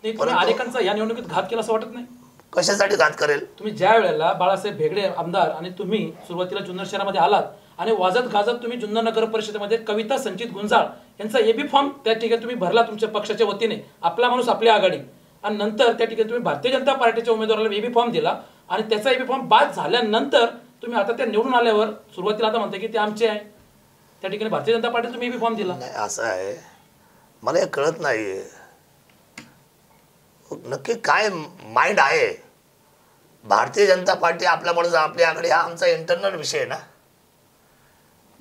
अनेकांचा या निवडणुकीत घात केला असं वाटत नाही? कशासाठी घात करेल? तुम्ही ज्या वेळेला बाळासाहेब भेगडे आमदार आणि तुम्ही सुरुवातीला जुन्नर शहरामध्ये आलात आणि वाजत गाजत तुम्ही जुन्नर नगर परिषदेमध्ये कविता संचित गुंजाळ यांचा एबी फॉर्म त्या ठिकाणी तुम्ही भरला तुमच्या पक्षाच्या वतीने, आपला माणूस आपली आघाडी, आणि नंतर त्या ठिकाणी तुम्ही भारतीय जनता पार्टीच्या उमेदवाराला एबी फॉर्म दिला आणि त्याचा एबी फॉर्म बाद झाल्यानंतर तुम्ही आता त्या निवडून आल्यावर सुरुवातीला आता म्हणताय की ते आमचे आहे, त्या ठिकाणी भारतीय जनता पार्टी तुम्ही एबी फॉर्म दिला. असं आहे, मला हे कळत नाही नक्की काय माइंड आहे. भारतीय जनता पार्टी आपला माणूस आपली आघाडी हा आमचा इंटरनल विषय आहे ना.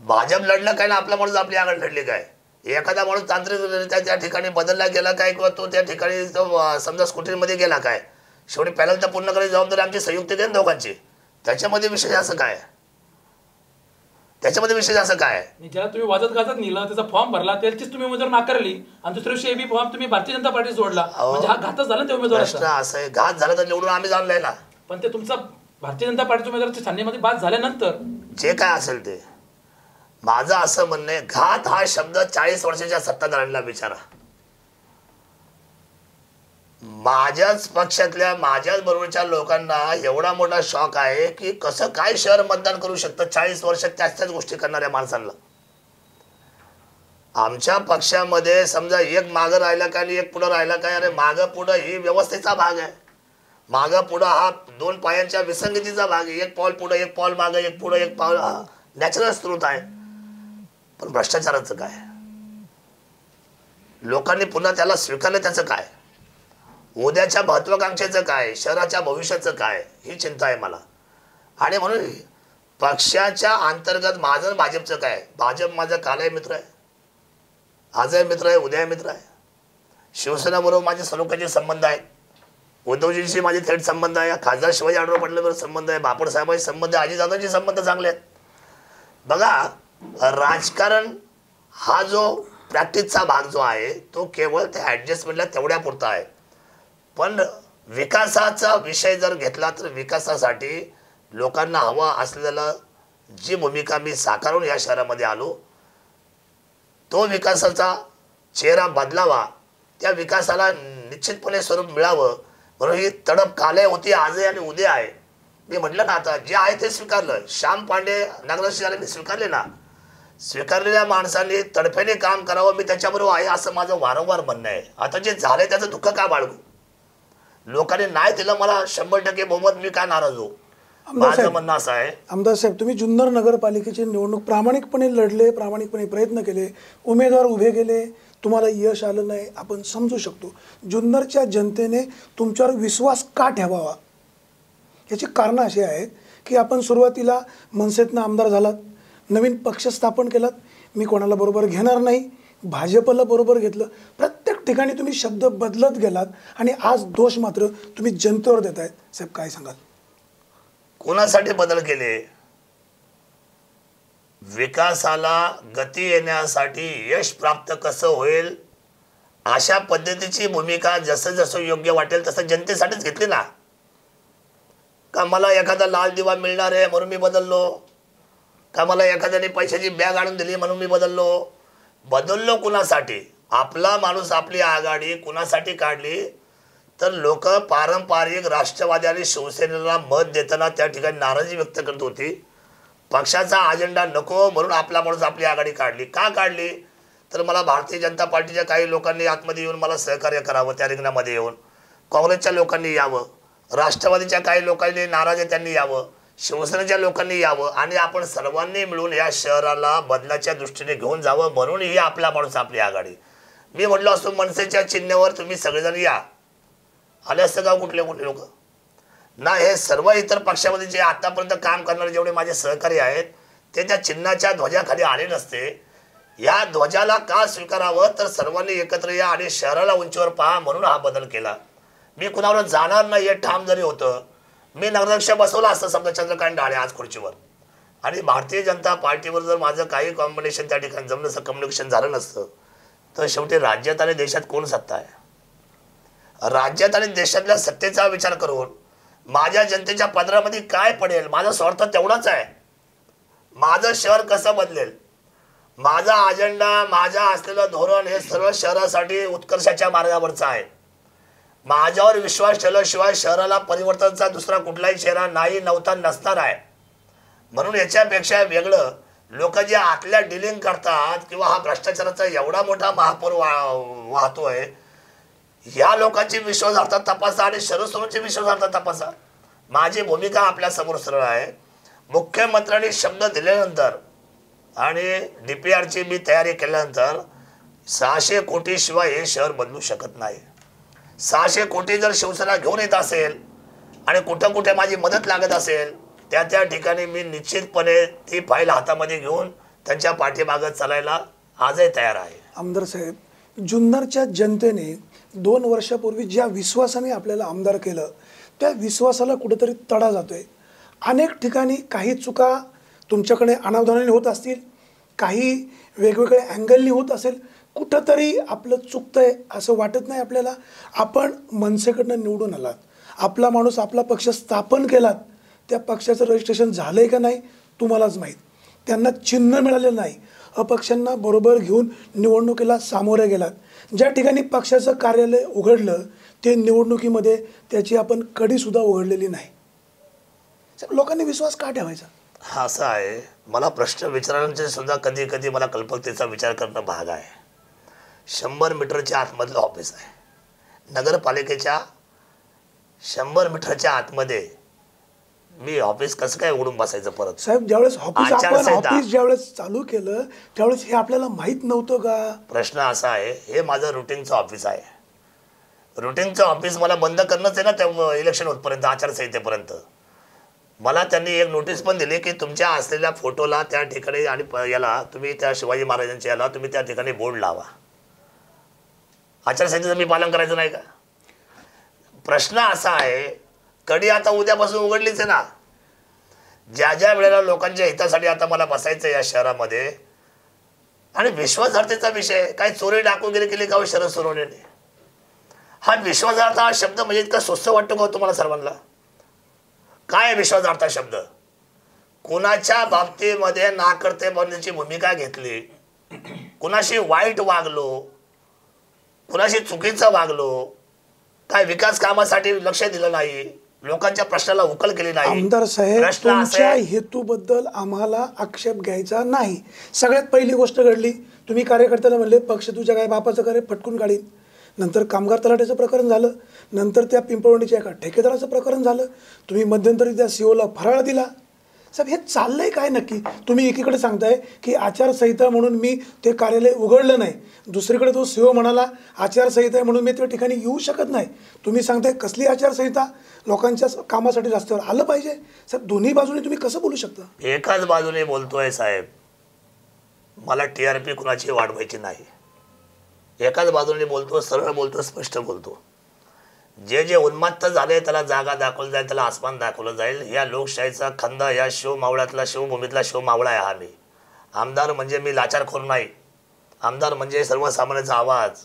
भाजप लढलं काय ना आपला माणूस आपली आघाडी लढली काय? एखादा माणूस तांत्रिकरित्या त्या ठिकाणी बदलला गेला काय किंवा तो त्या ठिकाणी समजा स्कूटीमध्ये गेला काय, शेवटी पॅनल तर पूर्ण करायची जबाबदारी आमची संयुक्त आहे दोघांची. त्याच्यामध्ये विशेष असं काय? ज्याला तुम्ही वाजत गाजत नेलं, त्याचा फॉर्म भरला, त्याचीच तुम्ही उमेदवार नाकारली आणि दुसऱ्या दिवशी एबी फॉर्म तुम्ही भारतीय जनता पार्टी जोडला, म्हणजे हा घातच झाला त्या उमेदवाराचा. असं आहे, घात झाला तर निवडून आम्ही जाणलाय ना. पण ते तुमचा भारतीय जनता पार्टीच्या उमेदवाराच्या छाननीमध्ये बाद झाल्यानंतर जे काय असेल ते, माझं असं म्हणणं आहे, घात हा शब्द 40 वर्षाच्या सत्ताधाऱ्यांना विचारा. माझ्याच पक्षातल्या माझ्याच बरोबरच्या लोकांना एवढा मोठा शॉक आहे की कसं काय शहर मतदान करू शकतं 40 वर्षात त्याच गोष्टी करणाऱ्या माणसांना. आमच्या पक्षामध्ये समजा एक मागं राहिला काय आणि एक पुढं राहिला काय? अरे मागं पुढं ही व्यवस्थेचा भाग आहे. मागं पुढं हा 2 पायांच्या विसंगतीचा भाग आहे. एक पाऊल पुढं, एक पाऊल मागं, एक पुढं, एक पाऊल, हा नॅचरल स्रोत आहे. पण भ्रष्टाचाराचं काय? लोकांनी पुन्हा त्याला स्वीकारलं, त्याचं काय? उद्याच्या महत्वाकांक्षेचं काय? शहराच्या भविष्याचं काय? ही चिंता आहे मला. आणि म्हणून पक्षाच्या अंतर्गत माझं भाजपचं काय? भाजप माझा कालही मित्र आहे, आजही मित्र आहे, उद्याही मित्र आहे. शिवसेना बरोबर माझे सलोख्याचे संबंध आहेत. उद्धवजींशी माझे थेट संबंध आहे. खासदार शिवाजी आढळराव पाटलांबरोबर संबंध आहे. बापट साहेबांचे संबंध आहे. अजितदादांचे संबंध चांगले आहेत. बघा, राजकारण हा जो प्रॅक्टिसचा भाग जो आहे तो केवळ त्या ॲडजस्टमेंटला तेवढ्या पुरता आहे. पण विकासाचा विषय जर घेतला तर विकासासाठी लोकांना हवा असलेला जी भूमिका मी साकारून या शहरामध्ये आलो, तो विकासाचा चेहरा बदलावा, त्या विकासाला निश्चितपणे स्वरूप मिळावं म्हणून ही तडप कालही होती, आजही आणि उद्या आहे. मी म्हटलं ना, आता जे आहे ते स्वीकारलं. श्याम पांडे नगराध्यक्ष झाले, मी स्वीकारले ना. स्वीकारलेल्या माणसांनी तडफेने काम करावं, मी त्याच्याबरोबर आहे असं माझं वारंवार म्हणणं आहे. आता जे झालंय त्याचं दुःख का बाळगू? लोकांनी नाही दिलं मला 100% बहुमत, मी का नाराज हो? माझं म्हणणं असं आहे. आमदार साहेब, तुम्ही जुन्नर नगरपालिकेची निवडणूक प्रामाणिकपणे लढले, प्रामाणिकपणे प्रयत्न केले, उमेदवार उभे केले, तुम्हाला यश आलं नाही, आपण समजू शकतो. जुन्नरच्या जनतेने तुमच्यावर विश्वास का ठेवावा? याची कारणं अशी आहेत की आपण सुरुवातीला मनसेतनं आमदार झालात, नवीन पक्ष स्थापन केलात, मी कोणाला बरोबर घेणार नाही, भाजपला बरोबर घेतलं, प्रत्येक ठिकाणी तुम्ही शब्द बदलत गेलात आणि आज दोष मात्र तुम्ही जनतेवर देत आहेत. साहेब, काय सांगाल? कोणासाठी बदल केले? विकासाला गती येण्यासाठी, यश प्राप्त कसं होईल अशा पद्धतीची भूमिका जसं जसं योग्य वाटेल तसं जनतेसाठीच घेतली ना. का मला एखादा लाल दिवा मिळणार आहे म्हणून मी बदललो? का मला एखाद्याने पैशाची बॅग आणून दिली म्हणून मी बदललो कुणासाठी? आपला माणूस, आपली आघाडी कुणासाठी काढली? तर लोक पारंपरिक राष्ट्रवादी आणि शिवसेनेला मत देताना त्या ठिकाणी नाराजी व्यक्त करत होती. पक्षाचा अजेंडा नको म्हणून आपला माणूस, आपली आघाडी काढली. का काढली? तर मला भारतीय जनता पार्टीच्या काही लोकांनी आतमध्ये येऊन मला सहकार्य करावं, त्या रिंगणामध्ये येऊन काँग्रेसच्या लोकांनी यावं, राष्ट्रवादीच्या काही लोकांनी नाराज आहे त्यांनी यावं, शिवसेनेच्या लोकांनी यावं आणि आपण सर्वांनी मिळून या शहराला बदलाच्या दृष्टीने घेऊन जावं, म्हणून ही आपला माणूस, आपली आघाडी. मी म्हटलं असतो मनसेच्या चिन्हावर तुम्ही सगळेजण या. आले असतं का कुठले लोक? ना, हे सर्व इतर पक्षामध्ये जे आतापर्यंत काम करणारे जेवढे माझे सहकारी आहेत ते त्या चिन्हाच्या ध्वजाखाली आले नसते. या ध्वजाला का स्वीकारावं? तर सर्वांनी एकत्र या आणि शहराला उंचीवर पहा, म्हणून हा बदल केला. मी कुणावर जाणार नाही हे ठाम जरी होतं, मी नगराध्यक्ष बसवला असतं समजा चंद्रकांत डाळे आज खुर्चीवर, आणि भारतीय जनता पार्टीवर जर माझं काही कॉम्बिनेशन त्या ठिकाणी जमलं, कम्युनिकेशन झालं नसतं, तर शेवटी राज्यात आणि देशात कोण सत्ता आहे? राज्यात आणि देशातल्या सत्तेचा विचार करून माझ्या जनतेच्या पदरामध्ये काय पडेल, माझा स्वार्थ तेवढाच आहे. माझं शहर कसं बदलेल, माझा अजेंडा, माझा असलेलं धोरण हे सर्व शहरासाठी उत्कर्षाच्या मार्गावरचं आहे. माझ्यावर विश्वास ठेवल्याशिवाय शहराला परिवर्तनाचा दुसरा कुठलाही चेहरा नाही, नव्हता, नसणार आहे. म्हणून याच्यापेक्षा वेगळं लोक जे आतल्या डिलिंग करतात किंवा हा भ्रष्टाचाराचा एवढा मोठा महापूर वाहतोय, या लोकांची विश्वासार्हता तपासा आणि शरद विश्वासार्हता तपासा. माझी भूमिका आपल्या समोर सरळ आहे. मुख्यमंत्र्यांनी शब्द दिल्यानंतर आणि DPRची मी तयारी केल्यानंतर 600 कोटी शिवाय हे शहर बदलू शकत नाही. 600 कोटी जर शिवसेना घेऊन येत असेल आणि कुठं कुठे माझी मदत लागत असेल, त्या ठिकाणी मी निश्चितपणे ती फाईल हातामध्ये घेऊन त्यांच्या पाठीमागं चालायला आजही तयार आहे. आमदार साहेब, जुन्नरच्या जनतेने 2 वर्षापूर्वी ज्या विश्वासाने आपल्याला आमदार केलं, त्या विश्वासाला कुठेतरी तडा जातोय. अनेक ठिकाणी काही चुका तुमच्याकडे अनावधानाने होत असतील, काही वेगवेगळ्या अँगलनी होत असेल, कुठंतरी आपलं चुकतंय असं वाटत नाही आपल्याला? आपण मनसेकडनं निवडून आलात, आपला माणूस, आपला पक्ष स्थापन केलात, त्या पक्षाचं रजिस्ट्रेशन झालंय का नाही तुम्हालाच माहीत. त्यांना चिन्ह मिळालेलं नाही, अपक्षांना बरोबर घेऊन निवडणुकीला सामोरे गेलात. ज्या ठिकाणी पक्षाचं कार्यालय उघडलं ते निवडणुकीमध्ये त्याची आपण कधीसुद्धा उघडलेली नाही. लोकांनी विश्वास का ठेवायचा? हा असं आहे, मला प्रश्न विचारण्याचे सुद्धा कधी कधी मला कल्पकतेचा विचार करणं भाग आहे. 100 मीटरच्या आतमधलं ऑफिस आहे, नगरपालिकेच्या 100 मीटरच्या आतमध्ये मी ऑफिस कसं काय उघडून बसायचं परत? साहेब, ज्यावेळेस ऑफिस ज्यावेळेस चालू केलं त्यावेळेस हे आपल्याला माहीत नव्हतं का? प्रश्न असा आहे, हे माझं रुटीनचं ऑफिस आहे. रुटीनचं ऑफिस मला बंद करणंच आहे ना त्या इलेक्शन होतपर्यंत, आचारसंहितेपर्यंत. मला त्यांनी एक नोटीस पण दिली की तुमच्या असलेल्या फोटोला त्या ठिकाणी आणि याला तुम्ही त्या शिवाजी महाराजांच्या याला तुम्ही त्या ठिकाणी बोर्ड लावा. आचारसंहितेचं मी पालन करायचं नाही का? प्रश्न असा आहे, कडी आता उद्यापासून उघडलीच आहे ना. ज्या ज्या वेळेला लोकांच्या हितासाठी आता मला बसायचं या शहरामध्ये, आणि विश्वासार्हतेचा विषय काय, चोरी डाकूगिरी केली का शरद सोनवणेने? हा विश्वासार्हता हा शब्द म्हणजे इतका स्वस्त वाटतो का तुम्हाला सर्वांना? काय विश्वासार्हता शब्द? कुणाच्या बाबतीमध्ये नाकर्तेपणाची भूमिका घेतली, कुणाशी वाईट वागलो, कुणाशी चुकीचं वागलो, काय विकास कामासाठी लक्ष दिलं नाही, लोकांच्या प्रश्नाला उकल केली नाही. आमदार साहेब, प्रश्न असा तुमच्या आहे, हेतूबद्दल आम्हाला आक्षेप घ्यायचा नाही. सगळ्यात पहिली गोष्ट घडली, तुम्ही कार्यकर्त्याला म्हणले पक्ष तुझ्या काय बापाचं करे फटकून काढीन. नंतर कामगार तलाठ्याचं प्रकरण झालं, नंतर त्या पिंपळवंडीच्या एका ठेकेदाराचं प्रकरण झालं, तुम्ही मध्यंतरी त्या सीओला फराळ दिला. साहेब, हे चाललंय काय नक्की? तुम्ही एकीकडे सांगताय की आचारसंहिता म्हणून मी ते कार्यालय उघडलं नाही, दुसरीकडे तो सीओ म्हणाला आचारसंहिता आहे म्हणून मी त्या ठिकाणी येऊ शकत नाही. तुम्ही सांगताय कसली आचारसंहिता? लोकांच्या कामासाठी रस्त्यावर आलं पाहिजे. साहेब, दोन्ही बाजूने तुम्ही कसं बोलू शकता? एकाच बाजूने बोलतोय साहेब, मला TRP कुणाची वाढवायची नाही. एकाच बाजूने बोलतो, सरळ बोलतो, स्पष्ट बोलतो. जे जे उन्मत्त झाले त्याला जागा दाखवली जाईल, त्याला आसमान दाखवलं जाईल. या लोकशाहीचा खंद, या शिवमावळ्यातला, शिवभूमीतला शिवमावळा आहे हा मी. आमदार म्हणजे मी लाचारखोर नाही. आमदार म्हणजे सर्वसामान्यांचा आवाज,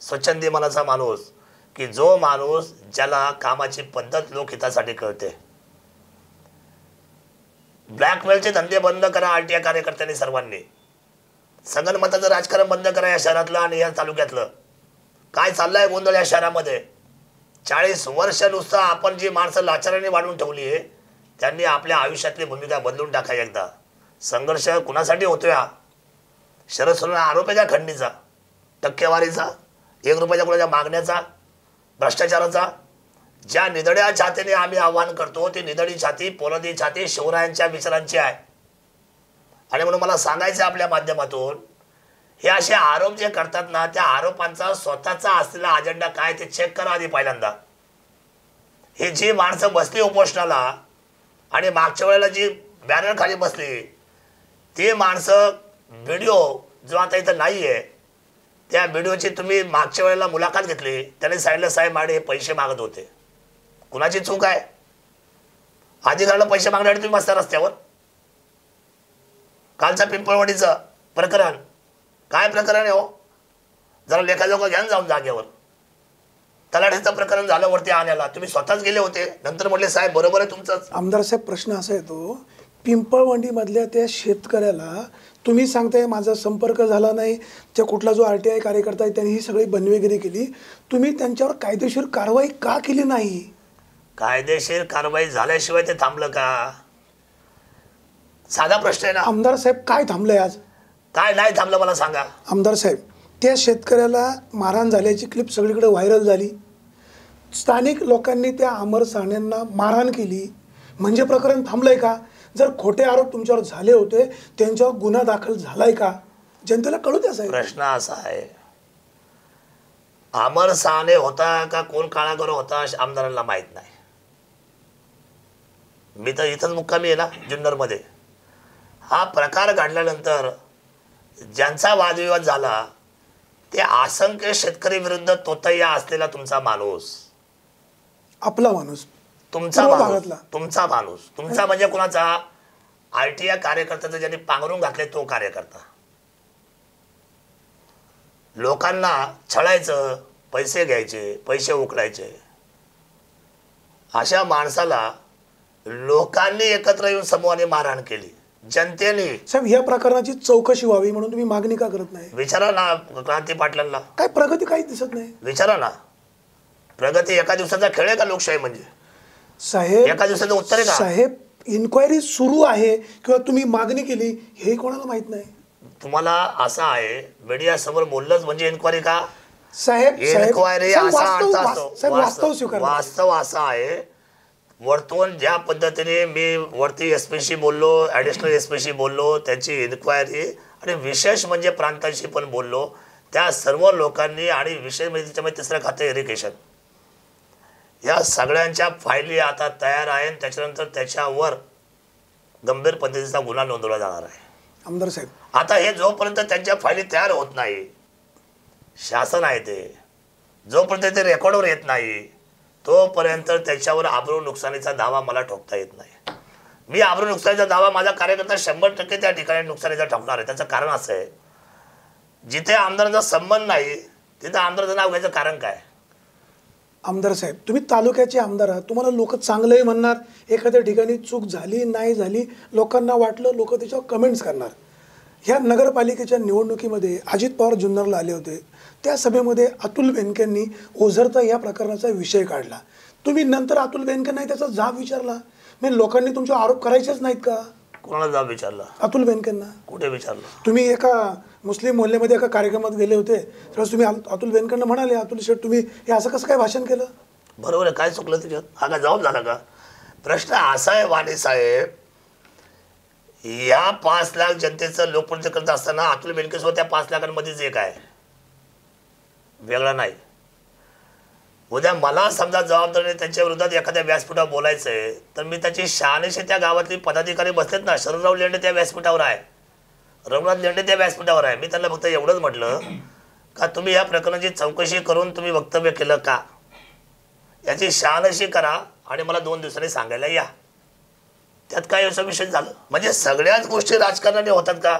स्वच्छंदी मनाचा माणूस, की जो माणूस ज्याला कामाची पद्धत लोकहितासाठी कळते. ब्लॅकमेलचे धंदे बंद करा RTI कार्यकर्त्यांनी सर्वांनी. संगनमताचं राजकारण बंद करा या शहरातलं आणि या तालुक्यातलं. काय चाललंय गोंधळ या शहरामध्ये? 40 वर्ष नुसतं आपण जी माणसं लाचाराने वाढवून ठेवली आहे त्यांनी आपल्या आयुष्यातली भूमिका बदलून टाका एकदा. संघर्ष कुणासाठी होतोय हा? शरद सोनवणे आरोप आहे का खंडणीचा, टक्केवारीचा, 1 रुपयाच्या कुणाच्या मागण्याचा, भ्रष्टाचाराचा? ज्या निधड्या छातीने आम्ही आव्हान करतो ती निधडी छाती, पोलादी छाती शिवरायांच्या विचारांची आहे. आणि म्हणून मला सांगायचं आपल्या माध्यमातून, हे असे आरोप जे करतात ना, त्या आरोपांचा स्वतःचा असलेला अजेंडा काय ते चेक करा आधी पहिल्यांदा. ही जी माणसं बसली उपोषणाला आणि मागच्या वेळेला जी बॅनर खाली बसली ती माणसं, व्हिडिओ जो आता इथं नाही आहे त्या व्हिडिओची तुम्ही मागच्या वेळेला मुलाखत घेतली, त्याने सांगितलं साहेब माडे हे पैसे मागत होते. कुणाची चूक आहे? अधिकाऱ्याला पैसे मागण्यासाठी तुम्ही बसता रस्त्यावर. कालचा पिंपळवाडीचं प्रकरण काय प्रकरण आहे हो? जरा लेखाजोखा घ्या जाऊन जागेवर. तलाठ्याचं प्रकरण झालं वरती आणायला, तुम्ही स्वतःच गेले होते, नंतर म्हटले साहेब बरोबर आहे तुमचंच. आमदार साहेब, प्रश्न असा येतो, पिंपळवंडीमधल्या त्या शेतकऱ्याला तुम्ही सांगताय माझा संपर्क झाला नाही, त्या कुठला जो RTI कार्यकर्ता आहे त्यांनी ही सगळी बनवेगिरी केली, तुम्ही त्यांच्यावर कायदेशीर कारवाई का केली नाही? कायदेशीर कारवाई झाल्याशिवाय ते थांबलं का? साधा प्रश्न आहे ना. आमदार साहेब, काय थांबलंय आज? काय नाही थांबलं मला सांगा. आमदार साहेब, त्या शेतकऱ्याला मारहाण झाल्याची क्लिप सगळीकडे व्हायरल झाली. स्थानिक लोकांनी त्या अमर साहण्यांना मारहाण केली, म्हणजे प्रकरण थांबलंय का? जर खोटे आरोप तुमच्यावर झाले होते त्यांच्यावर गुन्हा दाखल झालाय का? जनतेला कळू द्या साहेब. प्रश्न असा आहे, अमर साहने होता का कोण काळागर होता आमदारांना माहित नाही. मी तर इथंच मुक्कामी आहे ना जुन्नरमध्ये. हा प्रकार घडल्यानंतर ज्यांचा वादविवाद झाला ते असंख्य शेतकरी विरुद्ध तोतैया असलेला तुमचा माणूस, आपला माणूस, तुमचा पूर्व माणूस, भागातला. तुमचा माणूस, तुमचा म्हणजे कुणाचा? RTI कार्यकर्त्याचं ज्यांनी पांघरून घातले तो कार्यकर्ता. लोकांना छळायचं, पैसे घ्यायचे, पैसे उकळायचे, अशा माणसाला लोकांनी एकत्र येऊन समूहाने मारहाण केली. जनतेने. साहेब, या प्रकरणाची चौकशी व्हावी म्हणून तुम्ही मागणी का करत नाही? विचारा ना क्रांती पाटलांना. काय प्रगती काही दिसत नाही? विचारा ना. प्रगती एका दिवसाचा खेळ आहे का लोकशाही म्हणजे? साहेब, एका दिवसाचं उत्तर आहे का? साहेब, इन्क्वायरी सुरू आहे किंवा तुम्ही मागणी केली हे कोणाला माहित नाही. तुम्हाला असं आहे, मीडिया समोर बोललंच म्हणजे इन्क्वायरी का? साहेब, इन्क्वायरी असा अर्थ असतो. वास्तव स्वीकार. वास्तव असं आहे, वरतून ज्या पद्धतीने मी वरती SP बोललो, ॲडिशनल SP बोललो, त्याची इन्क्वायरी आणि विशेष म्हणजे प्रांतांशी पण बोललो, त्या सर्व लोकांनी आणि विशेष म्हणजे त्याच्यामध्ये तिसरं खातं इरिगेशन, या सगळ्यांच्या फायली आता तयार आहे. त्याच्यानंतर त्याच्यावर गंभीर पद्धतीचा गुन्हा नोंदवला जाणार आहे. आमदार साहेब, आता हे जोपर्यंत त्यांच्या फायली तयार होत नाही, शासन आहे ते, जोपर्यंत ते रेकॉर्डवर येत नाही तोपर्यंत त्याच्यावर आबरू नुकसानीचा दावा मला ठोकता येत नाही. मी आबरू नुकसानीचा दावा, माझा कार्यकर्ता 100% त्या ठिकाणी नुकसानीचा ठोकणार आहे. त्याचं कारण असं आहे, जिथे आमदारांचा संबंध नाही तिथं आमदाराचं नाव घ्यायचं कारण काय? आमदार साहेब, तुम्ही तालुक्याचे आमदार आहात, तुम्हाला लोक चांगलंही म्हणणार, एखाद्या ठिकाणी चूक झाली नाही झाली लोकांना वाटलं, लोक त्याच्यावर कमेंट्स करणार. ह्या नगरपालिकेच्या निवडणुकीमध्ये अजित पवार जुन्नरला आले होते. त्या सभेमध्ये अतुल बेनकेंनी ओझरता या प्रकरणाचा विषय काढला. तुम्ही नंतर अतुल बेनके नाही त्याचा जाब विचारला. म्हणजे लोकांनी तुमचे आरोप करायचेच नाहीत का? कोणाला जाब विचारला? अतुल बेनकेंना. कुठे विचारलं? तुम्ही एका मुस्लिम मोहल्ल्यामध्ये एका कार्यक्रमात गेले होते त्यावेळेस तुम्ही अतुल बेनकेंना म्हणाले, अतुल शेठ तुम्ही हे असं कसं काय भाषण केलं? बरोबर आहे, काय चुकलं त्याच्यात? हा का जबाब झाला का? प्रश्न असा आहे वाणी साहेब, या 5 लाख जनतेचं लोकप्रतिनिधित्व करत असताना अतुल बेनके सुद्धा त्या 5 लाखांमध्येच एक आहे, वेगळा नाही. उद्या मला समजा जबाबदारी त्यांच्या विरोधात एखाद्या व्यासपीठावर बोलायचं आहे तर मी त्याची शहानिशी त्या गावातली पदाधिकारी बसलेत ना, शरदराव लेंडे त्या व्यासपीठावर आहे, रघुनाथ लेंडे त्या व्यासपीठावर आहे. मी त्यांना फक्त एवढंच म्हटलं का तुम्ही या प्रकरणाची चौकशी करून तुम्ही वक्तव्य केलं का, याची शहानिशी करा आणि मला 2 दिवसांनी सांगायला या. त्यात काय असं विषय झालं? म्हणजे सगळ्याच गोष्टी राजकारणाने होतात का?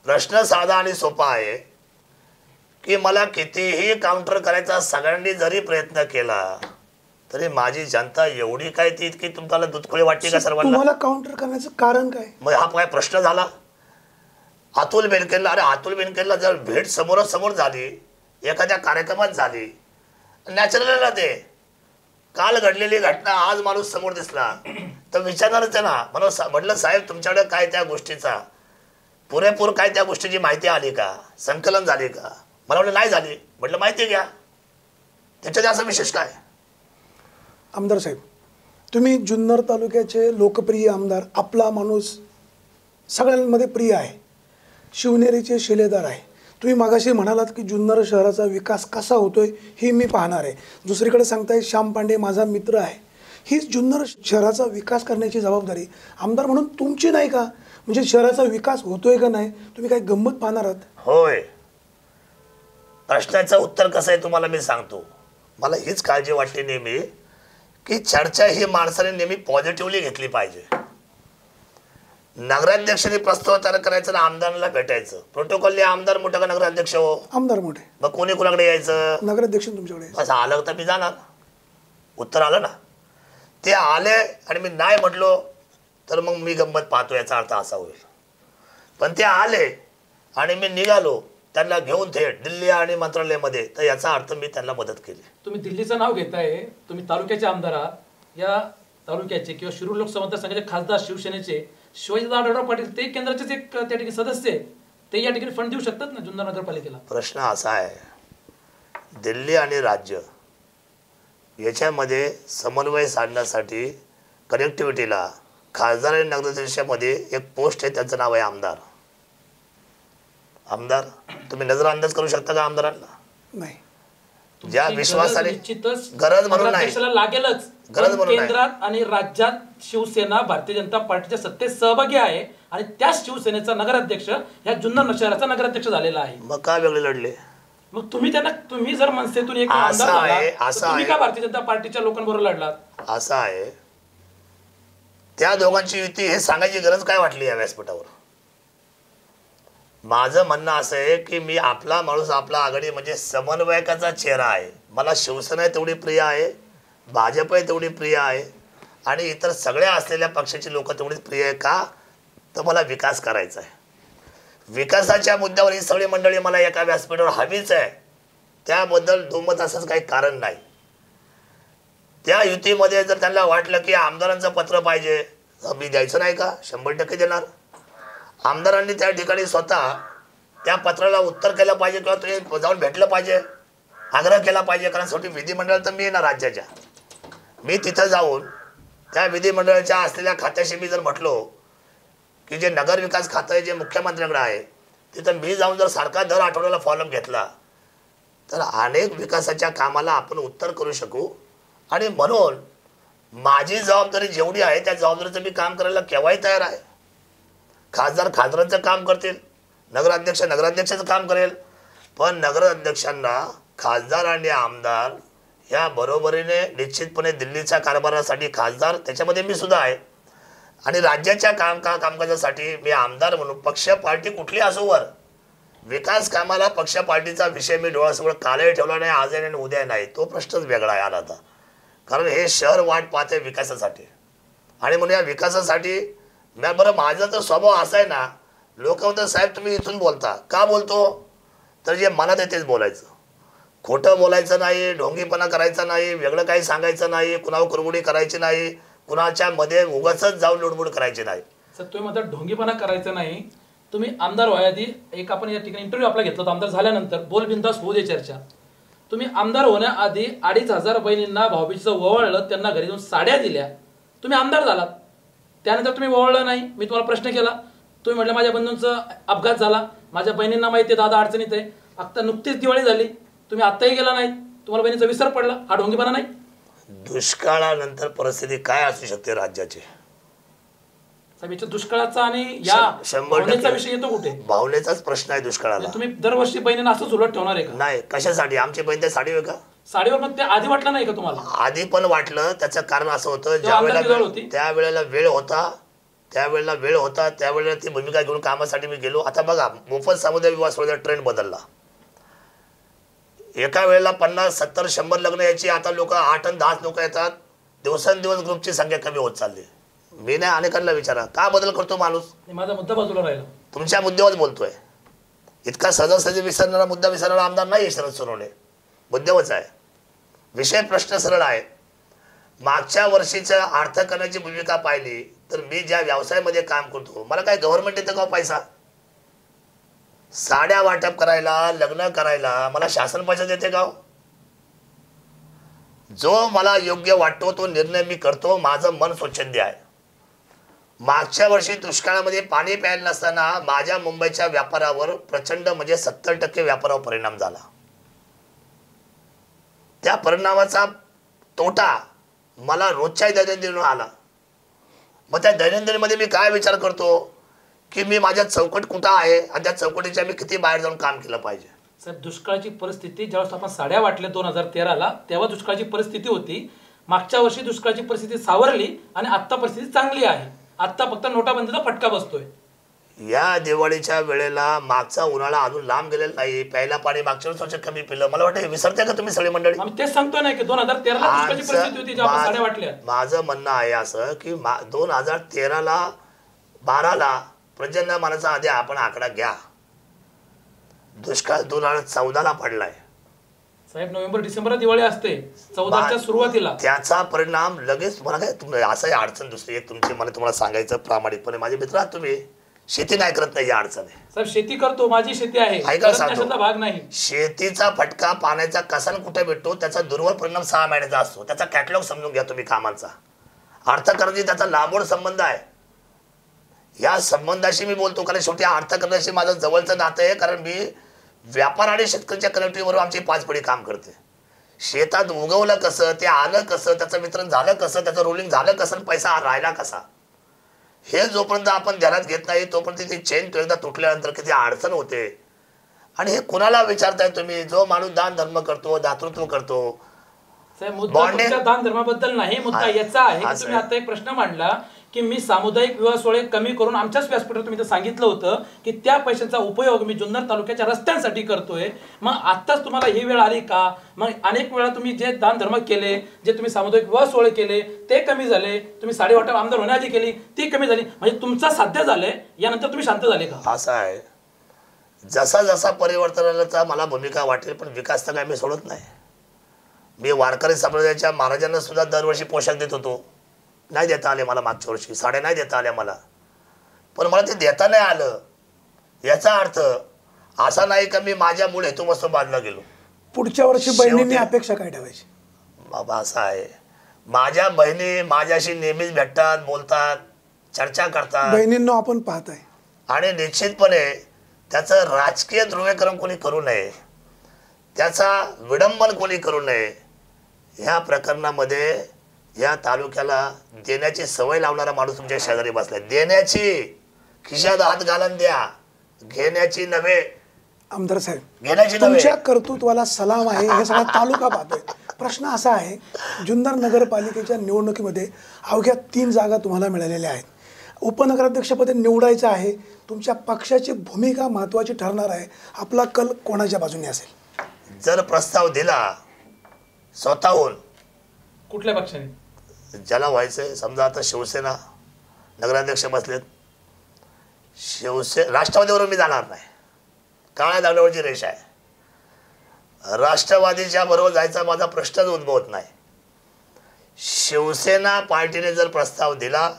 प्रश्न साधा आणि सोपा आहे की मला कितीही काउंटर करायचा सगळ्यांनी जरी प्रयत्न केला तरी माझी जनता एवढी काय ती इतकी तुम्हाला दुधखोळी वाटते का सर्वांना? तुम्हाला काउंटर करण्याचं कारण काय? मग हा काय प्रश्न झाला? अतुल बेनकेला, अरे अतुल बेनकेला जर भेट समोरासमोर झाली, एखाद्या कार्यक्रमात झाली, नॅचरल ना ते, काल घडलेली घटना आज माणूस समोर दिसला तर विचारणारच आहे ना. म्हटलं साहेब तुमच्याकडे काय त्या गोष्टीचा पुरेपूर काय त्या गोष्टीची माहिती आली का, संकलन झाली का? मला म्हटलं नाही झाली. म्हटलं माहिती घ्या, त्याच्यात असं विशेष काय? आमदार साहेब, तुम्ही जुन्नर तालुक्याचे लोकप्रिय आमदार, आपला माणूस सगळ्यांमध्ये प्रिय आहे, शिवनेरीचे शिलेदार आहे. तुम्ही मागाशी म्हणालात की जुन्नर शहराचा विकास कसा होतोय हे मी पाहणार आहे. दुसरीकडे सांगताय श्याम पांडे माझा मित्र आहे. ही जुन्नर शहराचा विकास करण्याची जबाबदारी आमदार म्हणून तुमची नाही का? म्हणजे शहराचा विकास होतोय का नाही तुम्ही काही गंमत पाहणार आहात? होय, प्रश्नाचं उत्तर कसं आहे तुम्हाला मी सांगतो. मला हीच काळजी वाटते नेहमी की चर्चा ही माणसाने नेहमी पॉझिटिव्हली घेतली पाहिजे. नगराध्यक्षांनी प्रस्ताव तयार करायचा ना आमदारांना भेटायचं. प्रोटोकॉलने आमदार मोठा का नगराध्यक्ष हो? आमदार मोठे. मग कोणी कोणाकडे यायचं? नगराध्यक्ष तुमच्याकडे. असं आलं तर मी जाणार. उत्तर आलं ना. ते आले आणि मी नाही म्हटलो तर मग मी गंमत पाहतो, याचा अर्थ असा होईल. पण ते आले आणि मी निघालो त्यांना घेऊन थेट दिल्ली आणि मंत्रालयामध्ये, तर याचा अर्थ मी त्यांना मदत केली. तुम्ही दिल्लीचं नाव घेताय, तुम्ही तालुक्याचे आमदार आहात. या तालुक्याचे किंवा शिरूर लोकसभा मतदारसंघाचे खासदार शिवसेनेचे शिवाजीदादा आढळराव पाटील ते केंद्राचेच एक त्या ठिकाणी सदस्य आहेत, ते या ठिकाणी फंड देऊ शकतात ना जुन्नर नगरपालिकेला? प्रश्न असा आहे, दिल्ली आणि राज्य याच्यामध्ये समन्वय साधण्यासाठी कनेक्टिव्हिटीला खासदार आणि नगराध्यक्षामध्ये एक पोस्ट आहे, त्याचं नाव आहे आमदार. आमदार तुम्ही नजरअंदाज करू शकता का आमदारांना? नाही. ज्या विश्वासाने निश्चितच गरज म्हणून नाही, लागेलच. गरज म्हणून केंद्रात आणि राज्यात शिवसेना भारतीय जनता पार्टीच्या सत्तेत सहभागी आहे आणि त्या शिवसेनेचा नगराध्यक्ष या जुन्नर शहराचा नगराध्यक्ष झालेला आहे. मग का वेगळे लढले? मग तुम्ही जर मनसेतून एक असं आमदार आहे, झाला, असं तर तुम्ही आहे. का भारतीय जनता पार्टीच्या लोकांबरोबर लढलात? असं आहे, त्या दोघांची युती हे सांगायची गरज काय वाटली या व्यासपीठावर? माझं म्हणणं असं आहे की मी आपला माणूस आपला आघाडी म्हणजे समन्वयकाचा चेहरा आहे. मला शिवसेना तेवढी प्रिय आहे, भाजप तेवढी प्रिय आहे आणि इतर सगळ्या असलेल्या पक्षाची लोक तेवढीच प्रिय आहे. का तर मला विकास करायचा आहे. विकासाच्या मुद्द्यावर ही सगळी मंडळी मला एका व्यासपीठावर हवीच आहे, त्याबद्दल दुमत असंच काही कारण नाही. त्या युतीमध्ये जर त्यांना वाटलं की आमदारांचं पत्र पाहिजे, मी द्यायचं नाही का? 100% देणार. आमदारांनी त्या ठिकाणी स्वतः त्या पत्राला उत्तर केलं पाहिजे किंवा तुम्ही जाऊन भेटलं पाहिजे, आग्रह केला पाहिजे. कारण शेवटी विधिमंडळ तर मी ना राज्याच्या, मी तिथं जाऊन त्या विधिमंडळाच्या असलेल्या खात्याशी मी जर म्हटलो की जे नगर विकास खातं आहे जे मुख्यमंत्र्यांकडे आहे, तिथं मी जाऊन जर सारखा दर आठवड्याला फॉलोअप घेतला तर अनेक विकासाच्या कामाला आपण उत्तर करू शकू. आणि म्हणून माझी जबाबदारी जेवढी आहे त्या जबाबदारीचं मी काम करायला केव्हाही तयार आहे. खासदार खासदारांचं काम करतील, नगराध्यक्ष नगराध्यक्षाचं काम करेल, पण नगराध्यक्षांना खासदार आणि आमदार या बरोबरीने निश्चितपणे दिल्लीच्या कारभारासाठी खासदार त्याच्यामध्ये मी सुद्धा आहे आणि राज्याच्या कामकाजासाठी मी आमदार म्हणून पक्ष पार्टी कुठली असोवर विकास कामाला पक्ष पार्टीचा विषय मी डोळ्यासमोर कालही ठेवला नाही, आजही आणि उद्या नाही. तो प्रश्नच वेगळा आहे आला आता. कारण हे शहर वाट पाहते विकासासाठी आणि म्हणून या विकासासाठी बरं माझा तर स्वभाव असा आहे ना, लोक म्हणतात साहेब तुम्ही इथून बोलता का? बोलतो तर जे मनात आहे तेच बोलायचं. खोटं बोलायचं नाही, ढोंगीपणा करायचा नाही, वेगळं काही सांगायचं नाही, कुणावर कुरबुडी करायची नाही, कुणाच्या मध्ये उगाचच जाऊन लुडबुड करायची नाही. सर तुम्ही म्हणता ढोंगीपणा करायचा नाही. तुम्ही आमदार व्हायआधी एक आपण या ठिकाणी इंटरव्ह्यू आपला घेतला होता. आमदार झाल्यानंतर बोल बिंदास होऊ दे चर्चा. तुम्ही आमदार होण्याआधी 2,500 बहिणींना भाऊबीजेचं ओवाळलं, त्यांना घरी जाऊन साड्या दिल्या. तुम्ही आमदार झालात, त्यानंतर तुम्ही ओवाळलं नाही. मी तुम्हाला प्रश्न केला, तुम्ही म्हटलं माझ्या बंधूंचा अपघात झाला, माझ्या बहिणींना माहिती आहे दादा अडचणीत आहे, आता नुकतीच दिवाळी झाली, तुम्ही आत्ताही गेला नाही, तुम्हाला बहिणीचा विसर पडला. हा ढोंगीपणा नाही? दुष्काळानंतर परिस्थिती काय असू शकते राज्याची? साहेब दुष्काळाचा आणि या 100% विषय येतो कुठे? भावनेचाच प्रश्न आहे दुष्काळाला. तुम्ही दरवर्षी बहिणींना असंच उलट ठेवणार आहे का? नाही. कशासाठी? आमची बहीण त्या साडीवर का? साडीवर मग ते आधी वाटलं नाही का तुम्हाला? आधी पण वाटलं. त्याचं कारण असं होतं, त्यावेळेला वेळ होता, त्यावेळेला ती भूमिका घेऊन कामासाठी मी गेलो. आता बघा, मोफत समुदाय विवाह सोहळ्याचा ट्रेंड बदलला. एका वेळेला 50, 70, 100 लग्न यायची, आता लोक 8 आणि 10 लोक येतात. दिवसेंदिवस ग्रुपची संख्या कमी होत चालली. मी नाही, अनेकांना विचारा का बदल करतो माणूस? माझा मुद्दा बाजूला राहिला. तुमच्या मुद्द्यावर बोलतोय. इतका सहजासहजी विसरणारा मुद्दा विसरणारा आमदार नाही शरद सोनवणे. मुद्द्यावरच आहे विषय. प्रश्न सरळ आहे. मागच्या वर्षीच्या अर्थकारणाची भूमिका पाहिली तर मी ज्या व्यवसायामध्ये काम करतो, मला काय गव्हर्नमेंट देतं का पैसा? साड्या वाटप करायला, लग्न करायला मला शासन पैसा देते का? जो मला योग्य वाटतो तो निर्णय मी करतो. माझं मन स्वच्छंदी आहे. मागच्या वर्षी दुष्काळामध्ये पाणी प्यायला नसताना माझ्या मुंबईच्या व्यापारावर प्रचंड म्हणजे 70% व्यापारावर परिणाम झाला. त्या परिणामाचा तोटा मला रोजच्या दैनंदिन आला. मग त्या दैनंदिनमध्ये मी काय विचार करतो की मी माझ्या चौकट कुठं आहे आणि त्या चौकटीच्या मी किती बाहेर जाऊन काम केलं पाहिजे. साहेब दुष्काळाची परिस्थिती ज्यावेळेस आपण साड्या वाटल्या 2013ला, तेव्हा दुष्काळाची परिस्थिती होती. मागच्या वर्षी दुष्काळाची परिस्थिती सावरली आणि आत्ता परिस्थिती चांगली आहे. आत्ता फक्त नोटाबंदीचा फटका बसतोय. या दिवाळीच्या वेळेला मागचा उन्हाळा अजून लांब गेलेला नाही. प्यायला पाणी मागच्या वर्षी कमी पिलं. मला वाटतं विसरते का तुम्ही सगळी मंडळी? आम्ही तेच सांगतोय ना की 2013ला दुष्काळाची परिस्थिती होती जेव्हा आपण साड्या वाटल्या. माझं म्हणणं आहे असं की 2013ला 12ला पर्जन्यमानाचा आधी आपण आकडा घ्या. दुष्काळ 2014ला पडलाय. साहेब नोव्हेंबर डिसेंबर दिवाळी असते 14च्या सुरुवातीला. त्याचा परिणाम लगेच मला काय तुम्हाला असं अडचण दुसरी एक तुमची मला तुम्हाला सांगायचं प्रामाणिकपणे, माझे मित्र आहात तुम्ही, शेती नाही करत नाही या अडचण आहे. साहेब शेती करतो, माझी शेती आहे, भाग नाही. शेतीचा फटका पाण्याचा कसा कुठे भेटतो त्याचा दुर्वळ परिणाम 6 महिन्याचा असतो. त्याचा कॅटलॉग समजून घ्या तुम्ही कामांचा. अर्थकारणाशी त्याचा लांबोड संबंध आहे. या संबंधाशी मी बोलतो कारण शेवटी अर्थकारणाशी माझं जवळचं नातं आहे. कारण मी व्यापार आणि शेतकऱ्यांच्या कनेक्टिव्हवर आमची 5 पिढी काम करते. शेतात उगवलं कसं, ते आलं कसं, त्याचं वितरण झालं कसं, त्याचं रोलिंग झालं कसं, पैसा राहिला कसा, हे जोपर्यंत आपण ध्यानात घेत नाही तोपर्यंत ती चेन एकदा तुटल्यानंतर किती अडचण होते. आणि हे कुणाला विचारताय तुम्ही? जो माणूस दान धर्म करतो, दातृत्व करतो. मुद्दा दान धर्माबद्दल नाही, मुद्दा याचा आहे की तुम्ही आता एक प्रश्न मांडला की मी सामुदायिक विवाह सोहळे कमी करून आमच्याच व्यासपीठावर तुम्ही सांगितलं होतं की त्या पैशांचा उपयोग मी जुन्नर तालुक्याच्या रस्त्यांसाठी करतोय. मग आत्ताच तुम्हाला ही वेळ आली का? मग अनेक वेळा तुम्ही जे दान धर्म केले, जे तुम्ही सामुदायिक विवाह सोहळे केले ते कमी झाले. तुम्ही साडी वाटप आमदार होण्याआधी केली ती कमी झाली. म्हणजे तुमचा साध्य झालंय, यानंतर तुम्ही शांत झाले का? असं आहे. जसा जसा परिवर्तनाचा मला भूमिका वाटेल पण विकास तर काय मी सोडत नाही. मी वारकरी संप्रदायाच्या महाराजांना सुद्धा दरवर्षी पोशाख देत होतो. नाही देता आले मला. मागच्या वर्षी साड्या नाही देता आल्या मला. पण मला ते देता नाही आलं. याचा अर्थ असा नाही का मी माझ्यामुळे हेतुमस्त बांधला गेलो. पुढच्या वर्षी बहिणींनी अपेक्षा काय ठेवायची? बाबा असं आहे, माझ्या बहिणी माझ्याशी नेहमीच भेटतात, बोलतात, चर्चा करतात. बहिणींना आपण पाहताय आणि निश्चितपणे त्याचं राजकीय ध्रुवीकरण कोणी करू नये, त्याचा विडंबन कोणी करू नये. ह्या प्रकरणामध्ये या तालुक्याला देण्याची सवय लावणारा माणूस तुमच्या शेजारी बसलाय. देण्याची, खिशात हात घालून द्या, घेण्याची नव्हे. आमदार साहेब, घेण्याची तुमच्या कर्तृत्वाला सलाम आहे, हे सगळा तालुका पाहतोय. प्रश्न असा आहे, जुन्नर नगरपालिकेच्या निवडणुकीमध्ये अवघ्या 3 जागा तुम्हाला मिळालेल्या आहेत. उपनगराध्यक्षपदी निवडायचं आहे. तुमच्या पक्षाची भूमिका महत्त्वाची ठरणार आहे. आपला कल कोणाच्या बाजूने असेल? जर प्रस्ताव दिला स्वतःहून, कुठल्या पक्षाने? ज्याला व्हायचंय, समजा आता शिवसेना नगराध्यक्ष बसलेत, राष्ट्रवादीवरून मी जाणार नाही. काळ्या दगडावरची रेष आहे. राष्ट्रवादीच्या बरोबर जायचा माझा प्रश्नच उद्भवत नाही. शिवसेना पार्टीने जर प्रस्ताव दिला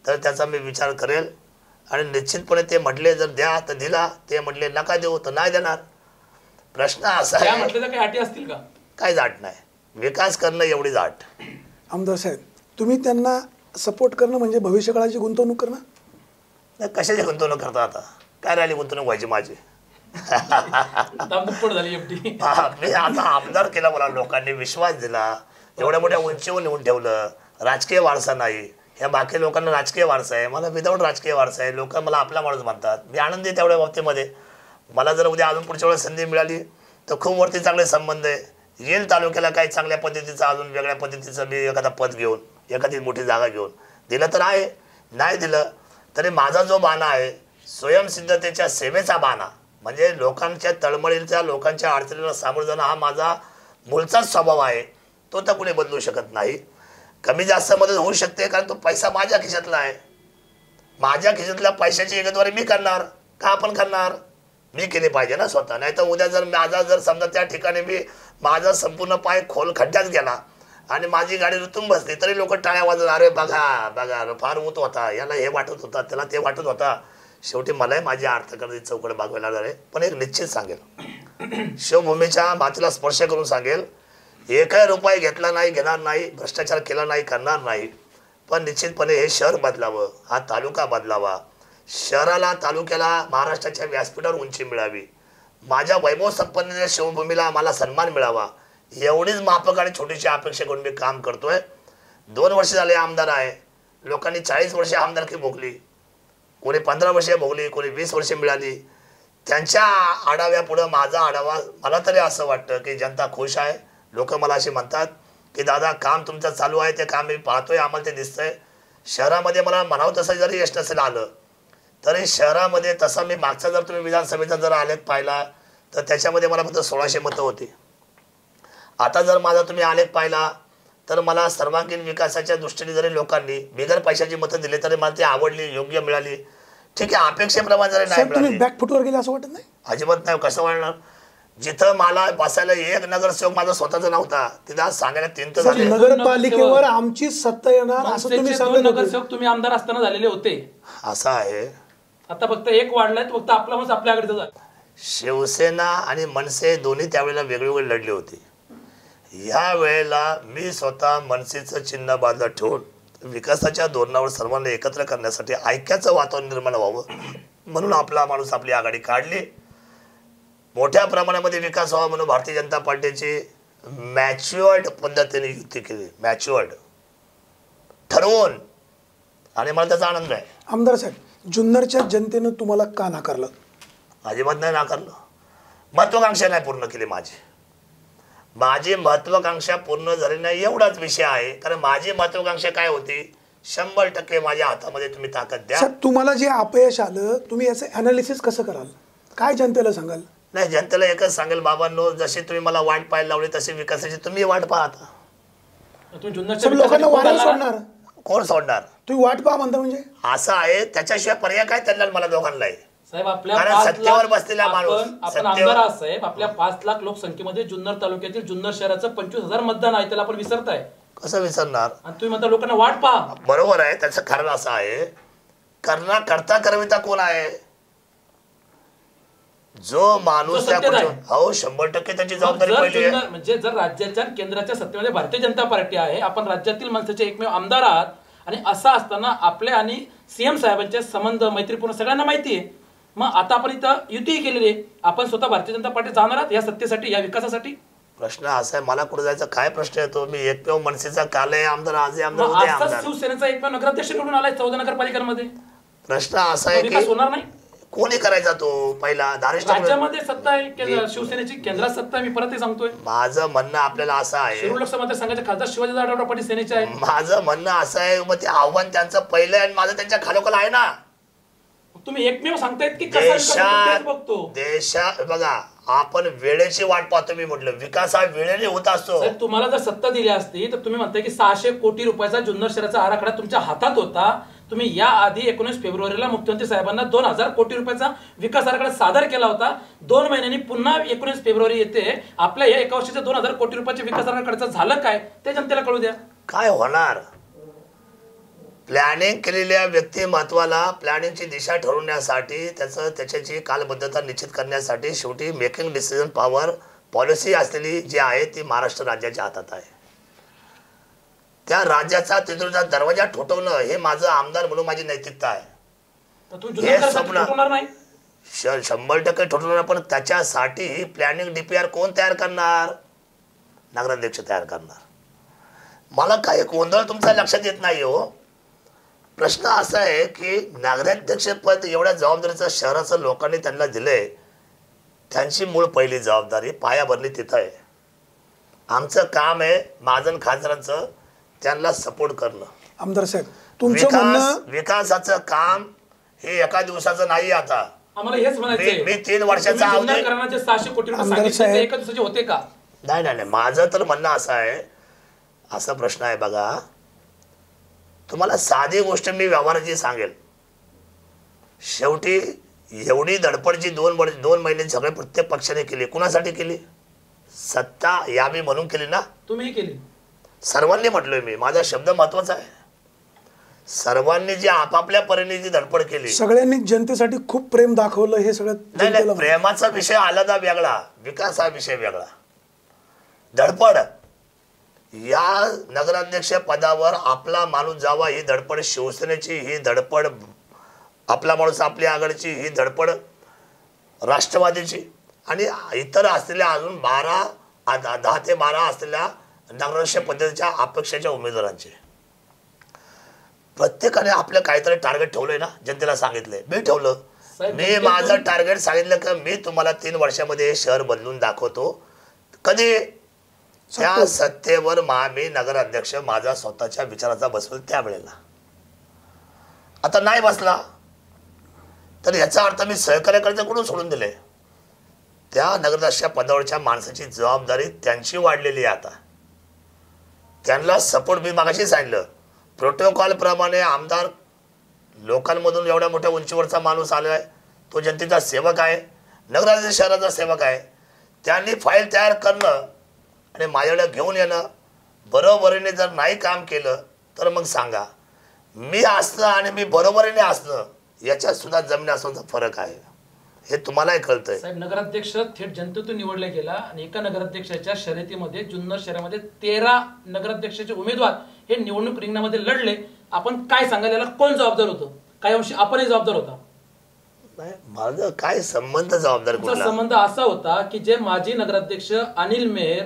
तर त्याचा मी विचार करेल आणि निश्चितपणे ते म्हटले जर द्या तर दिला, ते म्हटले नका देऊ तर नाही देणार. प्रश्न असा त्या आहे, म्हटलं तर काही अटी असतील का? काय जाट नाही, विकास करणं एवढी जाट. आमदार साहेब, तुम्ही त्यांना सपोर्ट करणं म्हणजे भविष्यकाळाची गुंतवणूक करणं? नाही, कशाची गुंतवणूक करता? आता काय राहिली गुंतवणूक व्हायची माझी? दामदुप्पट झाली एवढी. मी आता आमदार केला, मला लोकांनी विश्वास दिला, एवढ्या मोठ्या उंचीवर नेऊन ठेवलं. राजकीय वारसा नाही, ह्या बाकी लोकांना राजकीय वारसा आहे, मला विदाऊट राजकीय वारसा आहे. लोक मला आपला माणूस म्हणतात, मी आनंदी आहे तेवढ्या बाबतीमध्ये. मला जर उद्या अजून पुढच्या वेळेस संधी मिळाली तर खूप वरती चांगले संबंध आहे. येईल तालुक्याला काही चांगल्या पद्धतीचं अजून वेगळ्या पद्धतीचं मी एखादा पद घेऊन, एखादी मोठी जागा घेऊन दिलं तर आहे, नाही दिलं तरी माझा जो बाणा आहे स्वयंसिद्धतेच्या सेवेचा बाणा, म्हणजे लोकांच्या तळमळीच्या, लोकांच्या अडचणीला सामोरं जाणं हा माझा मूळचाच स्वभाव आहे. तो तर कुणी बदलू शकत नाही. कमी जास्त मदत होऊ शकते कारण तो पैसा माझ्या खिशातला आहे. माझ्या खिशातल्या पैशाची एकद्वारे मी करणार का आपण करणार? मी केली पाहिजे ना स्वतः. नाही तर उद्या जर माझा जर समजा त्या ठिकाणी मी माझा संपूर्ण पाय खोल खड्ड्यात गेला आणि माझी गाडी रुतून बसली तरी लोक टाळ्या वाजवणार, अरे बघा बघा फार ऊत होता, याला हे वाटत होता, त्याला ते वाटत होता. शेवटी मलाही माझी अर्थकारणाची चौकट बागवायला लागणार आहे. पण एक निश्चित सांगेल, शिवभूमीच्या मातीला स्पर्श करून सांगेल, एकही रुपये घेतला नाही, घेणार नाही, भ्रष्टाचार केला नाही, करणार नाही. पण निश्चितपणे हे शहर बदलावं, हा तालुका बदलावा, शहराला तालुक्याला महाराष्ट्राच्या व्यासपीठावर उंची मिळावी, माझ्या वैभव संपन्नेच्या शिवभूमीला मला सन्मान मिळावा, एवढीच माफक आणि छोटीशी अपेक्षा करून मी काम करतोय. 2 वर्ष झाले आमदार आहे. लोकांनी 40 वर्षे आमदारकी भोगली, कोणी 15 वर्षे भोगली, कोणी 20 वर्षे मिळाली. त्यांच्या आढाव्यापुढं माझा आढावा, मला तरी असं वाटतं की जनता खुश आहे. लोक मला असे म्हणतात की दादा काम तुमचं चालू आहे, ते काम मी पाहतोय, आम्हाला ते दिसतंय. शहरामध्ये मला म्हणावं तसं जरी यश नसेल आलं तरी शहरामध्ये तसा मी मागचा जर तुम्ही विधानसभेचा जर आलेख पाहिला तर त्याच्यामध्ये मला फक्त 1600 मतं होती. आता जर माझा तुम्ही आलेख पाहिला तर मला सर्वांगीण विकासाच्या दृष्टीने जरी लोकांनी बिगर पैशाची मतं दिली तरी मला ती आवडली, योग्य मिळाली. ठीक आहे, अपेक्षेप्रमाणे जरी नाही तुम्ही मिळाली, बॅकफुटवर गेले असं वाटत नाही? अजिबात नाही. कसं वाढणार? जिथं मला बसायला एक नगरसेवक माझा स्वतःचा नव्हता, तिथं आज सांगायला 3 तर झाले. नगरपालिकेवर आमची सत्ता येणार असं तुम्ही सांगत होते. नगरसेवक तुम्ही आमदार असताना झालेले होते. असं आहे, आता फक्त एक वाढलाय, फक्त आपला माणूस आपल्याकडे जात. शिवसेना आणि मनसे दोन्ही त्यावेळेला वेगवेगळे लढले होते. ह्या वेळेला मी स्वतः मनसेचं चिन्ह बाजूला ठेवून विकासाच्या धोरणावर सर्वांना एकत्र करण्यासाठी ऐक्याचं वातावरण निर्माण व्हावं म्हणून आपला माणूस आपली आघाडी काढली. मोठ्या प्रमाणामध्ये विकास व्हावा म्हणून भारतीय जनता पार्टीची मॅच्युअर्ड पद्धतीने युती केली, मॅच्युअर्ड ठरवून, आणि मला त्याचा आनंद आहे. आमदार साहेब, जुन्नरच्या जनतेनं तुम्हाला का नाकारलं? अजिबात नाही नाकारलं. महत्वाकांक्षा नाही पूर्ण केली माझी महत्वाकांक्षा पूर्ण झाली नाही एवढाच विषय आहे. कारण माझी महत्वाकांक्षा काय होती, 100% माझ्या हातामध्ये तुम्ही ताकद द्या. तुम्हाला जे अपयश आलं तुम्ही याचं अनालिसिस कसं कराल, काय जनतेला सांगाल? नाही, जनतेला एकच सांगेल, बाबांनो जशी तुम्ही मला वाट पाहायला लावली तशी विकासाची तुम्ही वाट पाहा. आता तुम्ही जुन्नरच्या लोकांना वाढायला विकासासाठी सोडणार? कोण सोडणार? तुम्ही वाट पाहा म्हणता म्हणजे असं आहे, त्याच्याशिवाय पर्याय काय त्यांना मला दोघांना आहे. साहेब आपल्या कारण 5 सत्तेवर लाख बसलेला माणूस, आपण आमदार आहात साहेब, आपल्या 5 लाख लोकसंख्येमध्ये जुन्नर तालुक्यातील जुन्नर शहराचं 25,000 मतदान आहे, त्याला आपण विसरताय. कसं विसरणार? आणि तुम्ही म्हणता लोकांना वाट पहा. बरोबर आहे, त्याचं कारण असं आहे, करता करविता कोण आहे? जो माणूस त्या 100% त्याची जबाबदारी पहिली आहे. म्हणजे जर राज्याच्या केंद्राच्या सत्तेमध्ये भारतीय जनता पार्टी आहे, आपण राज्यातील माणसाचे एकमेव आमदार आहात, आणि असं असताना आपले आणि सीएम साहेबांचे संबंध मैत्रीपूर्ण सगळ्यांना माहिती आहे. मग आता आपण इथं युती केलेली आहे, आपण स्वतः भारतीय जनता पार्टी जाणार आहात या सत्तेसाठी, या विकासासाठी? प्रश्न असा आहे, मला कुठे जायचं काय प्रश्न येतो? मी एकमेव मनसेचा कालही आमदार, आजही आमदार, उद्या आमदार. शिवसेनेचा एकमेव नगराध्यक्ष निवडून आलाय 14 नगरपालिकांमध्ये. प्रश्न असा आहे विकास की होणार नाही. कोणी करायचा तो पहिला? राज्यामध्ये सत्ता आहे, शिवसेनेची केंद्रात सत्ता आहे, मी परत सांगतोय. माझं म्हणणं आपल्याला असं आहे, शिरूर लोकसभा मतदारसंघाचे खासदार शिवाजी आढळराव पाटील सेनेचे आहे. माझं म्हणणं असं आहे, मग ते आव्हान त्यांचं पहिलं आणि माझं त्यांच्या खालोखाल आहे ना. तुम्ही एकमेव सांगतायत की देशात बघा, आपण वेळेची वाट पाहतो. मी म्हटलं विकास हा वेळेने होत असतो. तुम्हाला जर सत्ता दिली असती तर तुम्ही म्हणताय की 600 कोटी रुपयाचा जुन्नर शहराचा आराखडा तुमच्या हातात होता, तुम्ही या आधी 19 फेब्रुवारीला मुख्यमंत्री साहेबांना 2000 कोटी रुपयाचा विकास आराखडा सादर केला होता. 2 महिन्यांनी पुन्हा 19 फेब्रुवारी येते. आपल्या या एका वर्षाच्या 2000 कोटी रुपयाच्या विकास आराखड्याचं झालं काय ते जनतेला कळू द्या. काय होणार? प्लॅनिंग केलेल्या व्यक्तिमत्वाला प्लॅनिंगची दिशा ठरवण्यासाठी त्याच्याची कालबद्धता निश्चित करण्यासाठी शेवटी मेकिंग डिसिजन पॉवर पॉलिसी असलेली जी आहे ती महाराष्ट्र राज्याच्या हातात आहे. त्या राज्याचा तिथूनचा दरवाजा ठोठवणं हे माझं आमदार म्हणून माझी नैतिकता आहे. हे स्वप्न 100% ठोठवणार. पण त्याच्यासाठी प्लॅनिंग DPR कोण तयार करणार? नगराध्यक्ष तयार करणार. मला काही गोंधळ तुमचा लक्षात येत नाही हो. प्रश्न असा आहे की नगराध्यक्षपद एवढ्या जबाबदारीचं शहराचं लोकांनी त्यांना दिलंय. त्यांची मूळ पहिली जबाबदारी पायाभरणी तिथं आहे. आमचं काम आहे महाजन खासदारांचं त्यांना सपोर्ट करणं. आमदार साहेब तुमचं म्हणणं विकासाचं काम हे एका दिवसाचं नाही. आता आम्हाला हेच म्हणायचंय, मी 3 वर्षाचा जुन्नर करण्याचे 600 कोटी रुपये सांगितले ते एका दिवसाचे होते का? नाही. माझं तर म्हणणं असं आहे, असा प्रश्न आहे बघा. तुम्हाला साधी गोष्ट मी व्यवहाराची सांगेल. शेवटी एवढी धडपडची 2 महिने सगळे प्रत्येक पक्षाने केली. कुणासाठी केली? सत्ता यावी म्हणून केली ना? तुम्ही केली. सर्वांनी म्हटलोय मी, माझा शब्द महत्वाचा आहे. सर्वांनी जी आपापल्या परीने जी धडपड केली, सगळ्यांनी जनतेसाठी खूप प्रेम दाखवलं. हे सगळं नाही, प्रेमाचा विषय आलादा वेगळा, विकास हा विषय वेगळा. धडपड या नगराध्यक्ष पदावर आपला माणूस जावा ही धडपड शिवसेनेची, ही धडपड आपला माणूस आपल्या आघाडीची, ही धडपड राष्ट्रवादीची आणि इतर असलेल्या अजून 10 ते 12 असलेल्या नगराध्यक्ष पद्धतीच्या अपेक्षाच्या उमेदवारांची. प्रत्येकाने आपलं काहीतरी टार्गेट ठेवलंय ना. जनतेला सांगितलंय, मी ठेवलं. मी माझं टार्गेट सांगितलं की मी तुम्हाला 3 वर्षामध्ये हे शहर बदलून दाखवतो. कधी? त्या सत्तेवर मी नगराध्यक्ष माझा स्वतःच्या विचाराचा बसवल त्यावेळेला. आता नाही बसला तर याचा अर्थ मी सहकार्यकर्ते कुठून सोडून दिले? त्या नगराध्यक्ष पदावरच्या माणसाची जबाबदारी त्यांची वाढलेली आहे. आता त्यांना सपोर्ट मी मागाशी सांगितलं, प्रोटोकॉल प्रमाणे आमदार लोकांमधून एवढ्या मोठ्या उंचीवरचा माणूस आलाय, तो जनतेचा सेवक आहे, नगराध्यक्ष शहराचा सेवक आहे. त्यांनी फाईल तयार करणं आणि माझ्याकडे घेऊन येणं, बरोबरीने जर नाही काम केलं तर मग सांगा. मी असणं आणि मी बरोबरीने असणं याच्यात सुद्धा जमीन असण्याचा फरक आहे. हे तुम्हालाही कळतंय. साहेब, नगराध्यक्ष थेट जनतेतून निवडला गेला आणि एका नगराध्यक्षाच्या शर्यतीमध्ये जुन्नर शहरामध्ये 13 नगराध्यक्षाचे उमेदवार हे निवडणूक रिंगणामध्ये लढले. आपण काय सांगाल, याला कोण जबाबदार होतं? काही अंशी आपणही जबाबदार होता? नाही, माझं काय संबंध जबाबदार कुठला? संबंध असा होता की जे माजी नगराध्यक्ष अनिल मेहर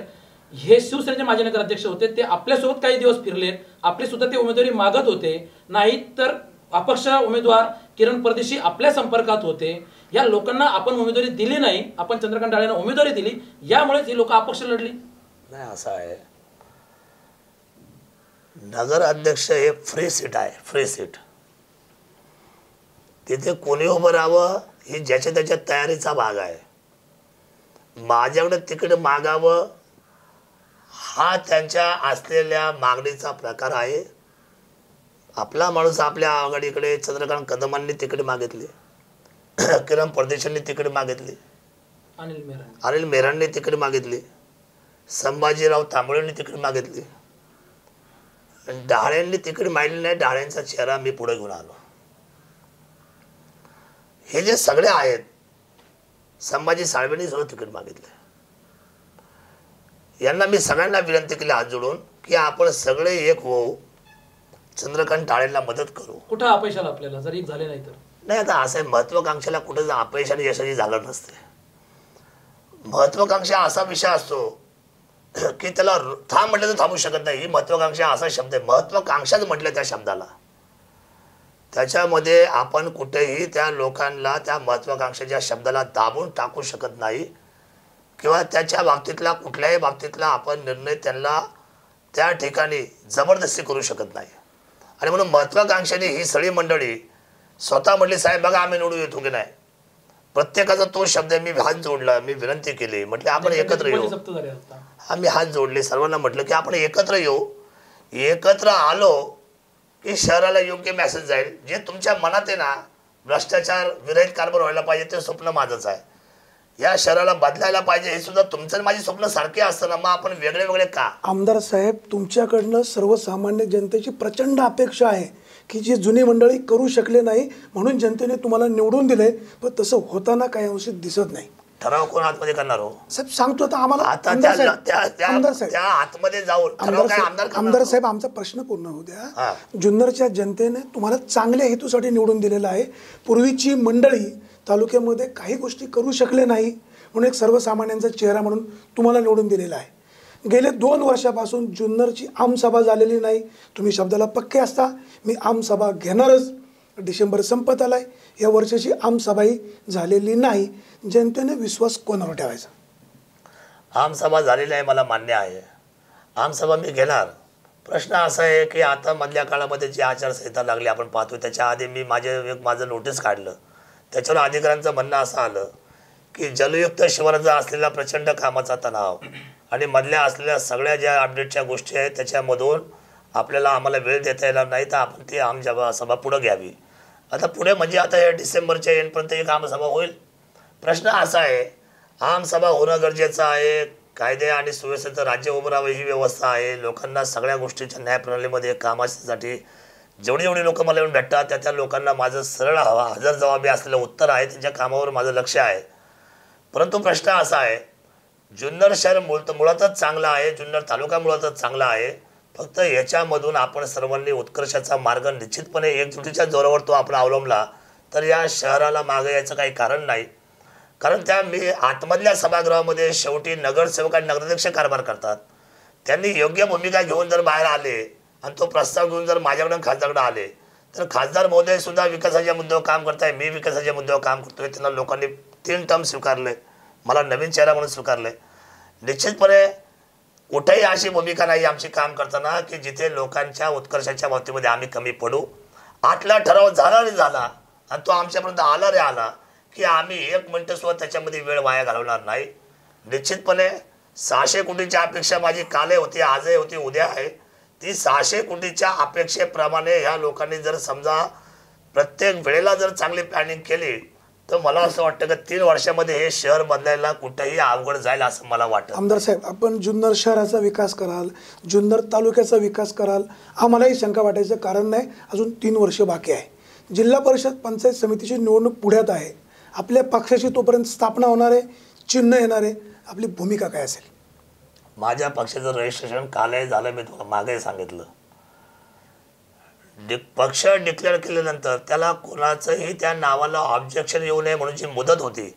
हे शिवसेनेचे माजी नगराध्यक्ष होते, ते आपल्यासोबत काही दिवस फिरले, आपले सुद्धा ते उमेदवारी मागत होते. नाही तर अपक्ष उमेदवार किरण परदेशी आपल्या संपर्कात होते. या लोकांना आपण उमेदवारी दिली नाही, आपण चंद्रकांत डाळेंना उमेदवारी दिली, यामुळेच ही लोक अपक्ष लढली. नाही, असं आहे. नगर अध्यक्ष हे फ्री सीट आहे, फ्री सीट. तिथे कोणी उभं राहावं ही ज्याच्या त्याच्या तयारीचा भाग आहे. माझ्याकडे तिकीट मागावं हा त्यांच्या असलेल्या मागणीचा प्रकार आहे. आपला माणूस आपल्या आघाडीकडे चंद्रकांत कदमांनी तिकीट मागितली, किरण परदेशांनी तिकीट मागितली, अनिल मेहरांनी तिकीट मागितली, संभाजीराव तांबळेंनी तिकीट मागितली, डाळेंनी तिकीट मागितली नाही. डाळेंचा चेहरा मी पुढे घेऊन आलो. हे जे सगळे आहेत, संभाजी साळवेंनी सुद्धा तिकीट मागितले. यांना मी सगळ्यांना विनंती केली हात जोडून की आपण सगळे एक होऊ, चंद्रकांत डाळेंना मदत करू. कुठं अपयशाला आपल्याला जरी झाले नाही तर नाही. आता असं आहे, महत्वाकांक्षेला कुठे अपयशाने यशाची झालं नसते. महत्वाकांक्षा असा विषय असतो की त्याला थांब म्हटलं तर थांबू शकत नाही. ही महत्वाकांक्षा असा शब्द आहे, महत्वाकांक्षाच म्हटलं त्या शब्दाला. त्याच्यामध्ये आपण कुठेही त्या लोकांना त्या महत्वाकांक्षेच्या शब्दाला दाबून टाकू शकत नाही किंवा त्याच्या बाबतीतला कुठल्याही बाबतीतला आपण निर्णय त्यांना त्या ठिकाणी जबरदस्ती करू शकत नाही. आणि म्हणून महत्वाकांक्षाने ही सगळी मंडळी स्वतः म्हटली, साहेब बघा आम्ही निवडून येतो की नाही. प्रत्येकाचा तो शब्द मी हात जोडला, मी विनंती केली, म्हटले आपण एकत्र येऊ. आम्ही हात जोडले, सर्वांना म्हटलं की आपण एकत्र येऊ. एकत्र आलो की शहराला योग्य मेसेज जाईल. जे तुमच्या मनात आहे ना, भ्रष्टाचार विरहित कारभार व्हायला पाहिजे, ते स्वप्न माझंच आहे. या शहराला बदलायला पाहिजे, हे सुद्धा तुमचं माझी स्वप्न सारखे असताना मग आपण वेगळे वेगळे का? आमदार साहेब, तुमच्याकडनं सर्वसामान्य जनतेची प्रचंड अपेक्षा आहे की जी जुनी मंडळी करू शकले नाही म्हणून जनतेने तुम्हाला निवडून दिले, पण तसं होताना काही अंशी दिसत नाही. ठराव कोण आतमध्ये करणार हो? साहेब सांगतो आता आम्हाला. आता आमदार साहेब, त्या आतमध्ये जाऊन ठराव काय आमदार करणार आमदार हो? साहेब, आमचा प्रश्न पूर्ण होऊ द्या. हा. जुन्नरच्या जनतेने तुम्हाला चांगल्या हेतूसाठी निवडून दिलेलं आहे. पूर्वीची मंडळी तालुक्यामध्ये काही गोष्टी करू शकले नाही म्हणून एक सर्वसामान्यांचा चेहरा म्हणून तुम्हाला निवडून दिलेला आहे. गेले 2 वर्षापासून जुन्नरची आमसभा झालेली नाही. तुम्ही शब्दाला पक्के असता, मी आमसभा घेणारच. डिसेंबर संपत आलाय, या वर्षाची आमसभाही झालेली नाही. जनतेने विश्वास कोणावर ठेवायचा? आमसभा झालेली आहे, मला मान्य आहे. आमसभा मी घेणार. प्रश्न असा आहे की आता मधल्या काळामध्ये जी आचारसंहिता लागली आपण पाहतो, त्याच्या आधी मी माझं नोटीस काढलं. त्याच्यावर अधिकाऱ्यांचं म्हणणं असं आलं की जलयुक्त शिवाराचा असलेला प्रचंड कामाचा तणाव आणि मधल्या असलेल्या सगळ्या ज्या अपडेटच्या गोष्टी आहेत त्याच्यामधून आम्हाला वेळ देता येणार नाही, तर आपण ती आमसभा पुढं घ्यावी. आता पुढे म्हणजे आता हे डिसेंबरच्या एंडपर्यंत एक आमसभा होईल. प्रश्न असा आहे, आमसभा होणं गरजेचं आहे. कायदे आणि सुव्यवस्थेचं राज्य उभं राहावं ही व्यवस्था आहे. लोकांना सगळ्या गोष्टीच्या न्यायप्रणालीमध्ये कामासाठी जेवढी लोक मला येऊन भेटतात त्या लोकांना माझं सरळ हजर जबाबी असलेलं उत्तर आहे. त्यांच्या कामावर माझं लक्ष आहे. परंतु प्रश्न असा आहे, जुन्नर शहर मुळातच चांगलं आहे, जुन्नर तालुका मुळातच चांगला आहे. फक्त याच्यामधून आपण सर्वांनी उत्कर्षाचा मार्ग निश्चितपणे एकजुटीच्या जोरावर तो आपण अवलंबला तर या शहराला मागे यायचं काही कारण नाही. कारण मी आतमधल्या सभागृहामध्ये शेवटी नगरसेवक आणि नगराध्यक्ष कारभार करतात. त्यांनी योग्य भूमिका घेऊन जर बाहेर आले आणि तो प्रस्ताव घेऊन जर माझ्याकडून खासदारकडे आले तर खासदार महोदय सुद्धा विकासाच्या मुद्द्यावर काम करताय, मी विकासाच्या मुद्द्यावर काम करतोय. त्यांना लोकांनी 3 टर्म स्वीकारले, मला नवीन चेहरा म्हणून स्वीकारले. निश्चितपणे कुठेही अशी भूमिका नाही आमची काम करताना की जिथे लोकांच्या उत्कर्षाच्या बाबतीमध्ये आम्ही कमी पडू. आतला ठराव झाला आणि तो आमच्यापर्यंत आला की आम्ही 1 मिनिट सुद्धा त्याच्यामध्ये वेळ वाया घालवणार नाही. निश्चितपणे 600 कोटीची अपेक्षा माझी कालही होती, आजही होती, उद्या आहे. ती 600 कोटीच्या अपेक्षेप्रमाणे ह्या लोकांनी जर समजा प्रत्येक वेळेला जर चांगली प्लॅनिंग केली तर मला असं वाटतं की 3 वर्षामध्ये हे शहर बदलायला कुठेही अवघड जाईल असं मला वाटतं. आमदार साहेब, आपण जुन्नर शहराचा विकास कराल, जुन्नर तालुक्याचा विकास कराल, आम्हालाही शंका वाटायचं कारण नाही. अजून 3 वर्ष बाकी आहे. जिल्हा परिषद पंचायत समितीची निवडणूक पुढ्यात आहे. आपल्या पक्षाची तोपर्यंत स्थापना होणार आहे, चिन्ह येणार आहे. आपली भूमिका काय असेल? माझ्या पक्षाचं रजिस्ट्रेशन कालही झालं, मी तुम्हाला मागे सांगितलं. पक्ष डिक्लेअर केल्यानंतर त्याला कोणाचंही त्या नावाला ऑब्जेक्शन येऊ नये म्हणून जी मुदत होती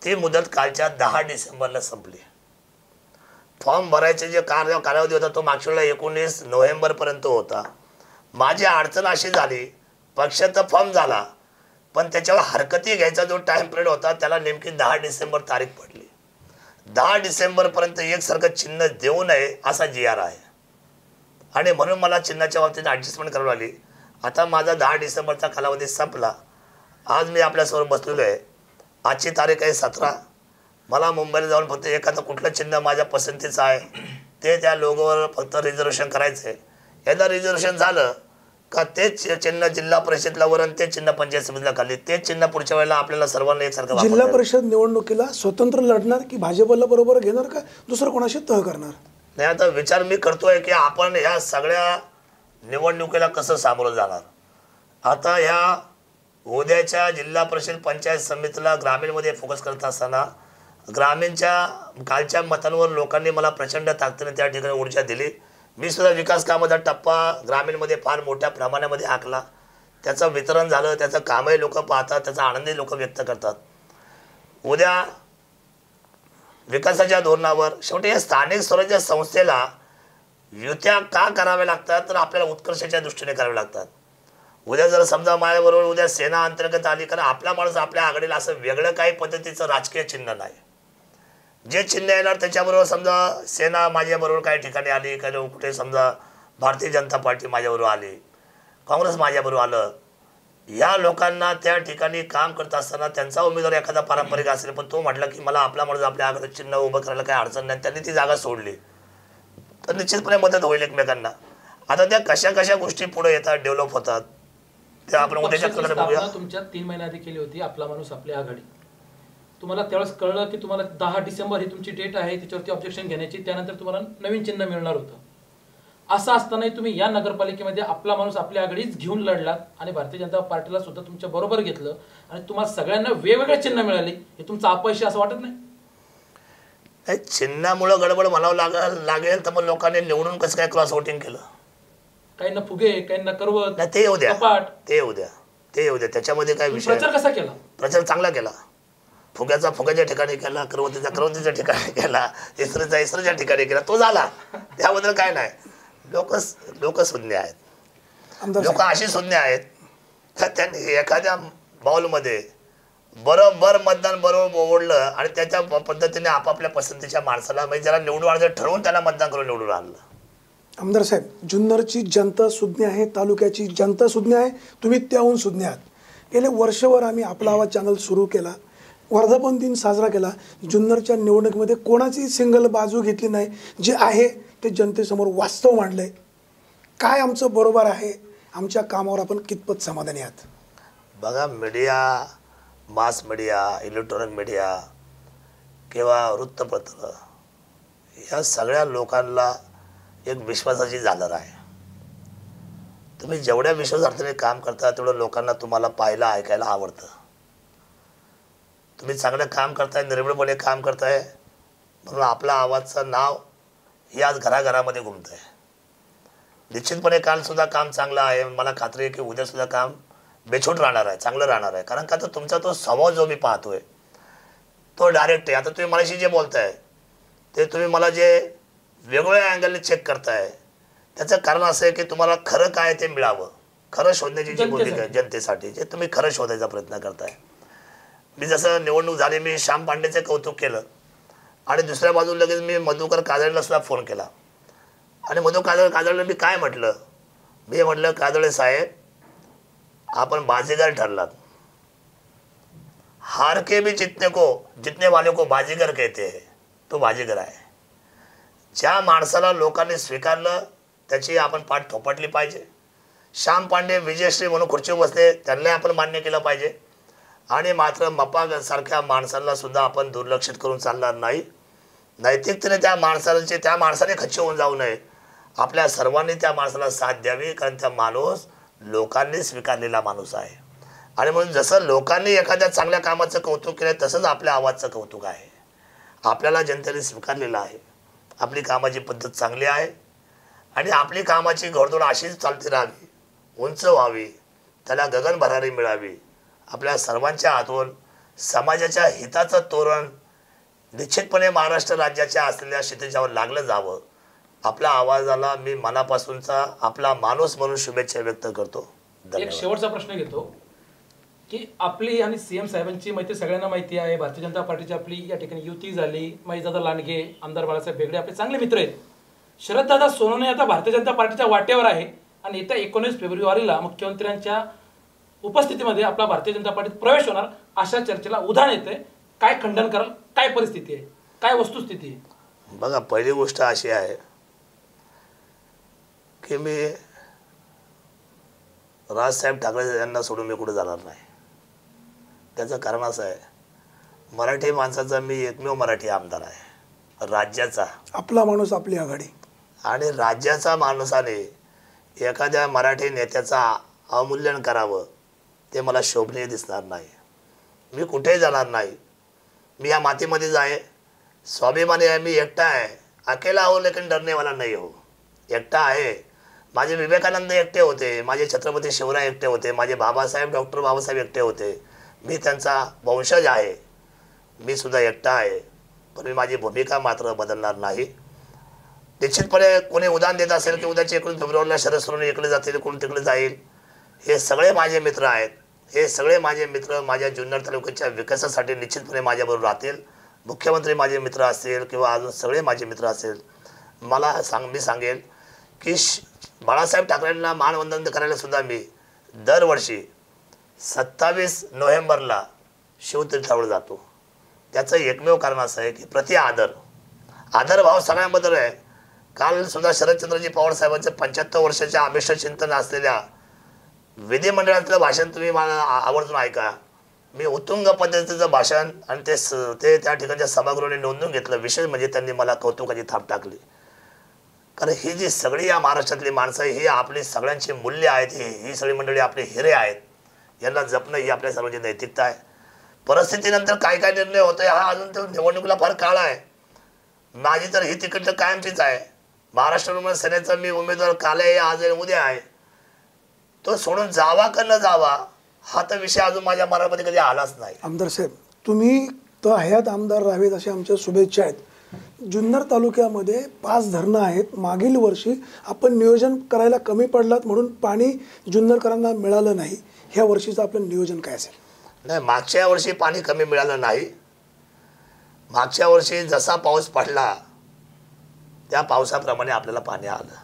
ती मुदत कालच्या 10 डिसेंबरला संपली. फॉर्म भरायचे जे कालावधी होता तो मागच्या वेळेला 19 नोव्हेंबरपर्यंत होता. माझी अडचण अशी झाली, पक्षाचा फॉर्म झाला पण त्याच्यावर हरकती घ्यायचा जो टाइम पिरियड होता त्याला नेमकी 10 डिसेंबर तारीख पडली. 10 डिसेंबरपर्यंत एकसारखं चिन्ह देऊ नये असा GR आहे आणि म्हणून मला चिन्हाच्या बाबतीत ॲडजस्टमेंट करावी लागली. आता माझा 10 डिसेंबरचा कालावधी संपला. आज मी आपल्यासमोर बसलेलो आहे. आजची तारीख आहे 17. मला मुंबईला जाऊन फक्त एखादं कुठलं चिन्ह माझ्या पसंतीचं आहे ते त्या लोगोवर फक्त रिझर्वेशन करायचं आहे. एकदा रिझर्वेशन झालं का तेच चिन्ह जिल्हा परिषदला वर आणि ते चिन्ह पंचायत समितीला खाली, तेच चिन्ह पुढच्या वेळेला आपल्याला सर्वांना एकसारखं. जिल्हा परिषद निवडणुकीला स्वतंत्र लढणार की भाजपला बरोबर घेणार का दुसरं कोणाशी तह करणार? नाही, आता विचार मी करतोय की आपण ह्या सगळ्या निवडणुकीला कसं सामोरं जाणार. आता ह्या उद्याच्या जिल्हा परिषद पंचायत समितीला ग्रामीणमध्ये फोकस करत असताना ग्रामीणच्या कालच्या मतांवर लोकांनी मला प्रचंड ताकदीने त्या ठिकाणी ऊर्जा दिली. मी सुद्धा विकास कामाचा टप्पा ग्रामीणमध्ये फार मोठ्या प्रमाणामध्ये आखला. त्याचं वितरण झालं, त्याचं कामही लोक पाहतात, त्याचा आनंदही लोक व्यक्त करतात. उद्या विकासाच्या धोरणावर शेवटी या स्थानिक स्वराज्य संस्थेला युत्या का कराव्या लागतात तर आपल्याला उत्कर्षाच्या दृष्टीने कराव्या लागतात. उद्या जर समजा माझ्याबरोबर उद्या सेना अंतर्गत आली, कारण आपला माणूस आपल्या आघाडीला असं वेगळं काही पद्धतीचं राजकीय चिन्ह नाही. जे चिन्ह येणार त्याच्याबरोबर समजा सेना माझ्याबरोबर काही ठिकाणी आली, काही कुठे समजा भारतीय जनता पार्टी माझ्याबरोबर आली, काँग्रेस माझ्याबरोबर आलं, या लोकांना त्या ठिकाणी काम करत असताना त्यांचा उमेदवार एखादा पारंपरिक असेल पण तो म्हटला की मला आपला माणूस आपल्या आघाडीत चिन्ह उभं करायला काही अडचण नाही, त्यांनी ती जागा सोडली तर निश्चितपणे मदत होईल एकमेकांना. आता त्या कशा कशा गोष्टी पुढे येतात, डेव्हलप होतात, ते आपण उद्याच्या पक्षाची काळात बघूया. स्थापना तुमच्या 3 महिन्याआधी केली होती, आपला माणूस आपली आघाडी. तुम्हाला त्यावेळेस कळलं की तुम्हाला 10 डिसेंबर ही तुमची डेट आहे, त्याच्यावरती ऑब्जेक्शन घेण्याची, त्यानंतर तुम्हाला नवीन चिन्ह मिळणार होतं. असं असतानाही तुम्ही या नगरपालिकेमध्ये आपला माणूस आपली आघाडीच घेऊन लढलात आणि भारतीय जनता पार्टीला सुद्धा तुमच्या बरोबर घेतलं आणि तुम्हाला सगळ्यांना वेगवेगळे चिन्ह मिळाले. हे तुमचं अपयश असं वाटत नाही? नाही, चिन्हामुळे गडबड म्हणावं लागेल तर मग लोकांनी निवडून कसं काय क्रॉस वोटिंग केलं? काहींना फुगे, काहींना करवत, नाही, ते येऊ द्या, कपाट. ते येऊ द्या, त्याच्यामध्ये काय विषय. प्रचार कसा केला? प्रचार चांगला केला. फुग्याच्या ठिकाणी केला, करवतीच्या ठिकाणी केला, इस्रोच्या ठिकाणी केला, तो झाला. त्याबद्दल काय नाही. लोक शून्य आहेत. लोक अशी शून्य आहेत का त्यांनी एखाद्या बाउलमध्ये बरोबर मतदान बरोबर ओढलं आणि त्याच्या पद्धतीने आपापल्या पसंतीच्या माणसाला, म्हणजे ज्याला निवडून आणायचं ठरवून त्याला मतदान करून निवडून आणलं. आमदार साहेब, जुन्नरची जनता सुज्ञ आहे, तालुक्याची जनता सुज्ञ आहे, तुम्ही त्याहून सुज्ञ आहात. गेले वर्षभर आम्ही आपला आवाज चॅनल सुरू केला, वर्धापन दिन साजरा केला. जुन्नरच्या निवडणुकीमध्ये कोणाची सिंगल बाजू घेतली नाही. जे आहे ते जनतेसमोर वास्तव मांडलंय. काय आमचं बरोबर आहे, आमच्या कामावर आपण कितपत समाधानी आहात? बघा, media, mass media, electronic media किंवा वृत्तपत्र, या सगळ्या लोकांना एक विश्वासाची झालर आहे. तुम्ही जेवढ्या विश्वासार्थीने काम करता तेवढं लोकांना तुम्हाला पाहायला ऐकायला आवडतं. तुम्ही चांगलं काम करताय, निर्भीडपणे काम करताय, म्हणून आपला आवाजचं नाव हे आज घराघरामध्ये घुमतंय. निश्चितपणे कालसुद्धा काम चांगलं आहे. मला खात्री आहे की उद्यासुद्धा काम बेछूट राहणार आहे, चांगलं राहणार आहे. कारण का तर तुमचा तो स्वभाव जो मी पाहतोय तो डायरेक्ट आहे. आता तुम्ही मलाशी जे बोलताय ते तुम्ही मला जे वेगवेगळ्या अँगलने चेक करताय, त्याचं कारण असं आहे की तुम्हाला खरं काय ते मिळावं. खरं शोधण्याची जी भूमिका आहे जनतेसाठी, जे तुम्ही खरं शोधायचा प्रयत्न करताय. मी जसं निवडणूक झाली, मी श्याम पांडेचं कौतुक केलं आणि दुसऱ्या बाजूला लगेच मी मधुकर काजळेला सुद्धा फोन केला आणि काजळेला मी काय म्हटलं, मी म्हटलं, काजळे साहेब, आपण बाजीगर ठरलात. हार के भी जितने वाले को बाजीगर कहते हैं, तो बाजीगर आहे. ज्या माणसाला लोकांनी स्वीकारलं त्याची आपण पाठ थोपटली पाहिजे. श्याम पांडे विजयश्री म्हणून खुर्चीवर बसले, त्यांना आपण मान्य केलं पाहिजे. आणि मात्र मप्पा सारख्या माणसांना सुद्धा आपण दुर्लक्षित करून चालणार नाही. नैतिकतेने त्या माणसाने खच्ची होऊन जाऊ नये. आपल्या सर्वांनी त्या माणसाला साथ द्यावी, कारण त्या माणूस लोकांनी स्वीकारलेला माणूस आहे. आणि म्हणून जसं लोकांनी एखाद्या चांगल्या कामाचं कौतुक केलं तसंच आपल्या आवाजचं कौतुक आहे. आपल्याला जनतेने स्वीकारलेलं आहे. आपली कामाची पद्धत चांगली आहे आणि आपली कामाची घोडदौड अशीच चालती राहावी, उंच व्हावी, त्याला गगन भरारी मिळावी. आपल्या सर्वांच्या हातून समाजाच्या हिताचं तोरण निश्चितपणे महाराष्ट्र राज्याच्या असलेल्या क्षितिजावर लागलं जावं. आपल्या आवाजाला मी मनापासूनचा आपला माणूस म्हणून शुभेच्छा व्यक्त करतो. एक शेवटचा प्रश्न घेतो की आपली आणि सीएम साहेबांची मैत्री सगळ्यांना माहिती आहे. भारतीय जनता पार्टीची आपली या ठिकाणी युती झाली. महेशदादा लांडगे, आमदार बाळासाहेब बेगडे आपले चांगले मित्र आहेत. शरददादा सोनवणे आता भारतीय जनता पार्टीच्या वाटेवर आहे आणि येत्या 19 फेब्रुवारीला मुख्यमंत्र्यांच्या उपस्थितीमध्ये आपला भारतीय जनता पार्टीत प्रवेश होणार, अशा चर्चेला उधाण येते. काय खंडन कराल? काय परिस्थिती आहे, काय वस्तुस्थिती आहे? बघा, पहिली गोष्ट अशी आहे की मी राजसाहेब ठाकरे यांना सोडून मी कुठे जाणार नाही. त्याचं कारण असं आहे, मराठी माणसाचा मी एकमेव मराठी आमदार आहे राज्याचा. आपला माणूस आपली आघाडी. आणि राज्याचा माणसाने एखाद्या मराठी नेत्याचा अवमूल्यन करावं ते मला शोभनीय दिसणार नाही. मी कुठेही जाणार नाही. मी या मातीमध्येच आहे, स्वाभिमानी आहे. मी एकटा आहे, अकेला हो लेकिन डरने वाला नाही हो. एकटा आहे. माझे विवेकानंद एकटे होते, माझे छत्रपती शिवराय एकटे होते, माझे डॉक्टर बाबासाहेब एकटे होते. मी त्यांचा वंशज आहे. मी सुद्धा एकटा आहे, पण मी माझी भूमिका मात्र बदलणार नाही. निश्चितपणे कोणी उदाहरण देत असेल की उद्याच्या 19 फेब्रुवारीला शरद सोनवणे इकडे जातील, कोण तिकडे जाईल, हे सगळे माझे मित्र आहेत. हे सगळे माझे मित्र माझ्या जुन्नर तालुक्याच्या विकासासाठी निश्चितपणे माझ्याबरोबर राहतील. मुख्यमंत्री माझे मित्र असतील किंवा अजून सगळे माझे मित्र असेल. मी सांगेल की बाळासाहेब ठाकरेंना मानवंदन करायला सुद्धा मी दरवर्षी 27 नोव्हेंबरला शिवतीर्थावर जातो. त्याचं एकमेव कारण असं आहे की आदरभाव सगळ्यांबद्दल आहे. काल सुद्धा शरदचंद्रजी पवार साहेबांचं 75 वर्षाच्या आमिष चिंतन असलेल्या विधिमंडळातलं भाषण तुम्ही मला आवर्जून ऐका. मी उत्तुंग पद्धतीचं भाषण आणि ते त्या ठिकाणच्या सभागृहाने नोंदवून घेतलं. विशेष म्हणजे त्यांनी मला कौतुकाची थाप टाकली. कारण ही जी सगळी या महाराष्ट्रातली माणसं ही आपली सगळ्यांची मूल्य आहेत. ही सगळी मंडळी आपले हिरे आहेत. यांना जपणं ही आपल्या सर्वांची नैतिकता आहे. परिस्थितीनंतर काय काय निर्णय होतोय हा अजून तर निवडणुकीला फार काळ आहे. माझी तर ही तिकीट तर कायमचीच आहे. महाराष्ट्र सेनेचा मी उमेदवार काल आहे, आज आहे, उद्या आहे. तो सोडून जावा का न जावा हा तर विषय अजून माझ्या मनामध्ये कधी आलाच नाही. आमदार साहेब, तुम्ही तर हयात आमदार राहावेत अशा आमच्या शुभेच्छा आहेत. जुन्नर तालुक्यामध्ये 5 धरणं आहेत. मागील वर्षी आपण नियोजन करायला कमी पडलात म्हणून पाणी जुन्नरकरांना मिळालं नाही. ह्या वर्षीचं आपलं नियोजन काय असेल? नाही, मागच्या वर्षी पाणी कमी मिळालं नाही. मागच्या वर्षी जसा पाऊस पडला त्या पावसाप्रमाणे आपल्याला पाणी आलं.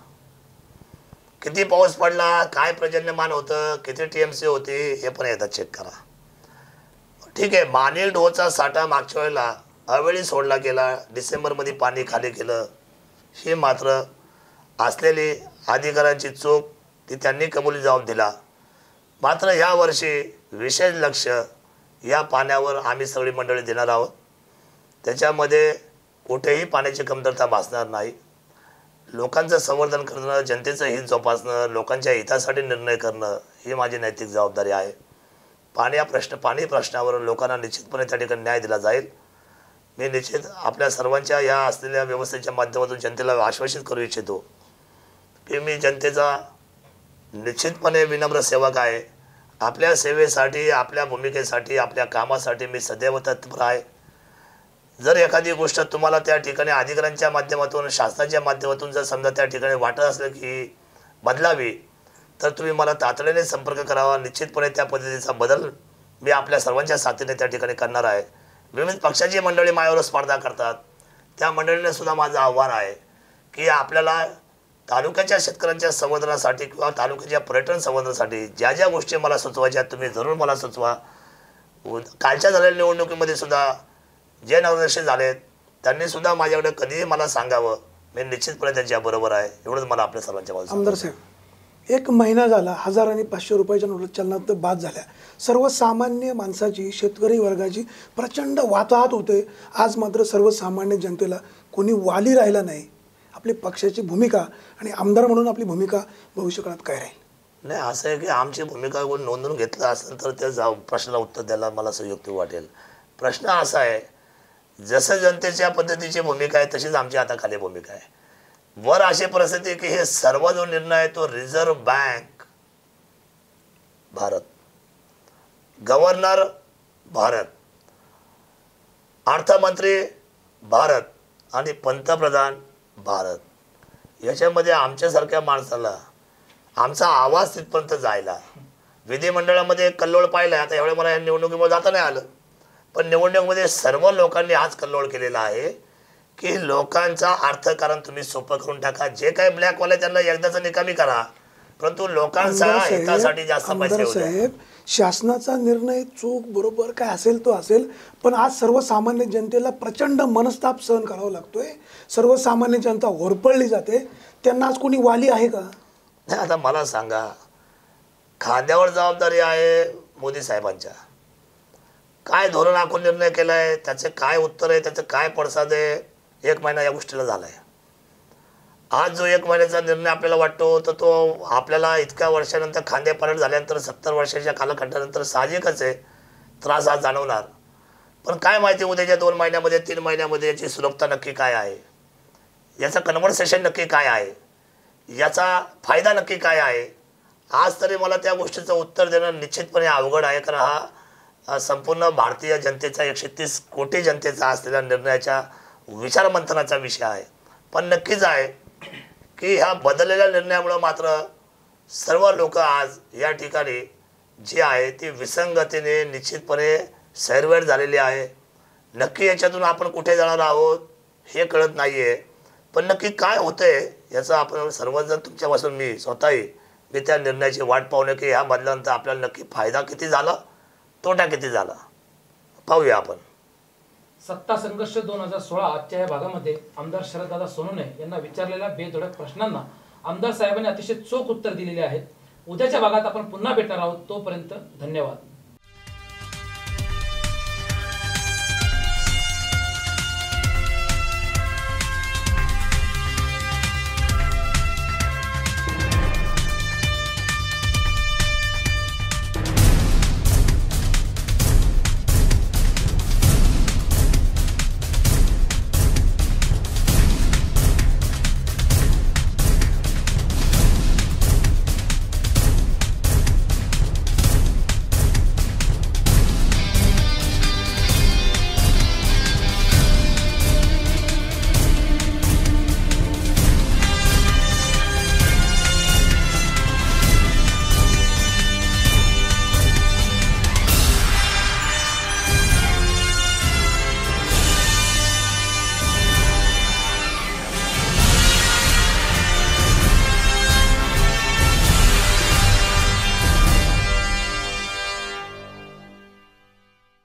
किती पाऊस पडला, काय पर्जन्यमान होतं, किती TMC होती हे पण एकदा चेक करा. ठीक आहे, मानेल डोहचा साठा मागच्या वेळेला अवेळी सोडला गेला, डिसेंबरमध्ये पाणी खाली केलं, ही मात्र असलेली अधिकाऱ्यांची चूक ती त्यांनी कबुली जबाब दिला. मात्र यावर्षी विशेष लक्ष या पाण्यावर आम्ही सगळी मंडळी देणार आहोत. त्याच्यामध्ये कुठेही पाण्याची कमतरता भासणार नाही. लोकांचं संवर्धन करणं, जनतेचं हित जोपासणं, लोकांच्या हितासाठी निर्णय करणं ही माझी नैतिक जबाबदारी आहे. पाणी प्रश्नावर लोकांना निश्चितपणे त्या ठिकाणी न्याय दिला जाईल. मी निश्चित आपल्या सर्वांच्या या असलेल्या व्यवस्थेच्या माध्यमातून जनतेला आश्वासित करू इच्छितो की मी जनतेचा निश्चितपणे विनम्र सेवक आहे. आपल्या सेवेसाठी, आपल्या भूमिकेसाठी, आपल्या कामासाठी मी सदैव तत्पर आहे. जर एखादी गोष्ट तुम्हाला त्या ठिकाणी अधिकाऱ्यांच्या माध्यमातून, शासनाच्या माध्यमातून जर समजा त्या ठिकाणी वाटत असलं की बदलावी, तर तुम्ही मला तातडीने संपर्क करावा. निश्चितपणे त्या पद्धतीचा बदल मी आपल्या सर्वांच्या साथीने त्या ठिकाणी करणार आहे. विविध पक्षाची मंडळी माझ्यावर स्पर्धा करतात. त्या मंडळीने सुद्धा माझं आव्हान आहे की आपल्याला तालुक्याच्या शेतकऱ्यांच्या संवर्धनासाठी किंवा तालुक्याच्या पर्यटन संवर्धनासाठी ज्या ज्या गोष्टी मला सुचवायच्या तुम्ही जरूर मला सुचवा. कालच्या झालेल्या निवडणुकीमध्ये सुद्धा जे नगराध्यक्ष झालेत त्यांनी सुद्धा माझ्याकडे कधीही मला सांगावं. मी निश्चितपणे त्यांच्याबरोबर आहे. एवढंच मला आपल्या सर्वांच्या बाजूने आमदार साहेब, 1 महिना झाला 1000 आणि 500 रुपयाच्या नोटा चलनात बाद झाल्या. सर्वसामान्य माणसाची, शेतकरी वर्गाची प्रचंड वाताहत होते. आज मात्र सर्वसामान्य जनतेला कोणी वाली राहिला नाही. आपली पक्षाची भूमिका आणि आमदार म्हणून आपली भूमिका भविष्यकाळात काय राहील? नाही, असं आहे की आमची भूमिका कोण नोंदवून घेतलं असेल तर त्या प्रश्नाला उत्तर द्यायला मला संयुक्त वाटेल. प्रश्न असा आहे, जसं जनतेच्या पद्धतीची भूमिका आहे तशीच आमची आता खाली भूमिका आहे. वर अशी परिस्थिती की हे सर्व जो निर्णय आहे तो reserve bank Bharat, governor Bharat, अर्थमंत्री भारत आणि पंतप्रधान भारत, याच्यामध्ये आमच्यासारख्या माणसाला आमचा आवाज तिथपर्यंत जायला विधिमंडळामध्ये कल्लोळ पाहिला. आता एवढ्या मला या निवडणुकीमध्ये जाता नाही आलं, पण निवडणुकीमध्ये सर्व लोकांनी आज कल्लोळ केलेला आहे की लोकांचा अर्थकारण तुम्ही सोपं करून टाका. जे काही ब्लॅकवाले त्यांना एकदाच निकामी करा, परंतु लोकांच्या हितासाठी जास्त पैसे येऊ द्या. शासनाचा निर्णय चूक बरोबर काय असेल तो असेल, पण आज सर्वसामान्य जनतेला प्रचंड मनस्ताप सहन करावा लागतोय. सर्वसामान्य जनता होरपळली जाते. त्यांना आज कोणी वाली आहे का? नाही, आता मला सांगा, खांद्यावर जबाबदारी आहे मोदी साहेबांच्या. काय धोरण आखून निर्णय केला आहे, त्याचे काय उत्तर आहे, त्याचं काय पडसाद आहे, 1 महिना या गोष्टीला झाला आहे. आज जो 1 महिन्याचा निर्णय आपल्याला वाटतो तर तो आपल्याला इतक्या वर्षानंतर खांदे पालट झाल्यानंतर 70 वर्षाच्या कालखंडानंतर साहजिकच आहे त्रास आज जाणवणार. पण काय माहिती उद्याच्या 2 महिन्यामध्ये, 3 महिन्यामध्ये याची सुलभता नक्की काय आहे, याचं कन्व्हर्सेशन नक्की काय आहे, याचा फायदा नक्की काय आहे. आज तरी मला त्या गोष्टीचं उत्तर देणं निश्चितपणे अवघड आहे. कारण हा संपूर्ण भारतीय जनतेचा 130 कोटी जनतेचा असलेल्या निर्णयाच्या विचारमंथनाचा विषय आहे. पण नक्कीच आहे की ह्या बदललेल्या निर्णयामुळं मात्र सर्व लोक आज या ठिकाणी जी आहे ती विसंगतीने निश्चितपणे सैरवैर झालेली आहे. नक्की याच्यातून आपण कुठे जाणार आहोत हे कळत नाही आहे. पण नक्की काय होतंय याचं आपण सर्वजण तुमच्यापासून मी स्वतःही मी त्या निर्णयाची वाट पाहू नये की ह्या बदलानंतर आपल्याला नक्की फायदा किती झाला, तोटा किती झाला पाहूया आपण. सत्ता संघर्ष 2016 आजच्या या भागामध्ये आमदार शरददादा सोनवणे यांना विचारलेल्या बेधडक प्रश्नांना आमदार साहेबांनी अतिशय चोख उत्तर दिलेले आहेत. उद्याच्या भागात आपण पुन्हा भेटणार आहोत. तोपर्यंत धन्यवाद.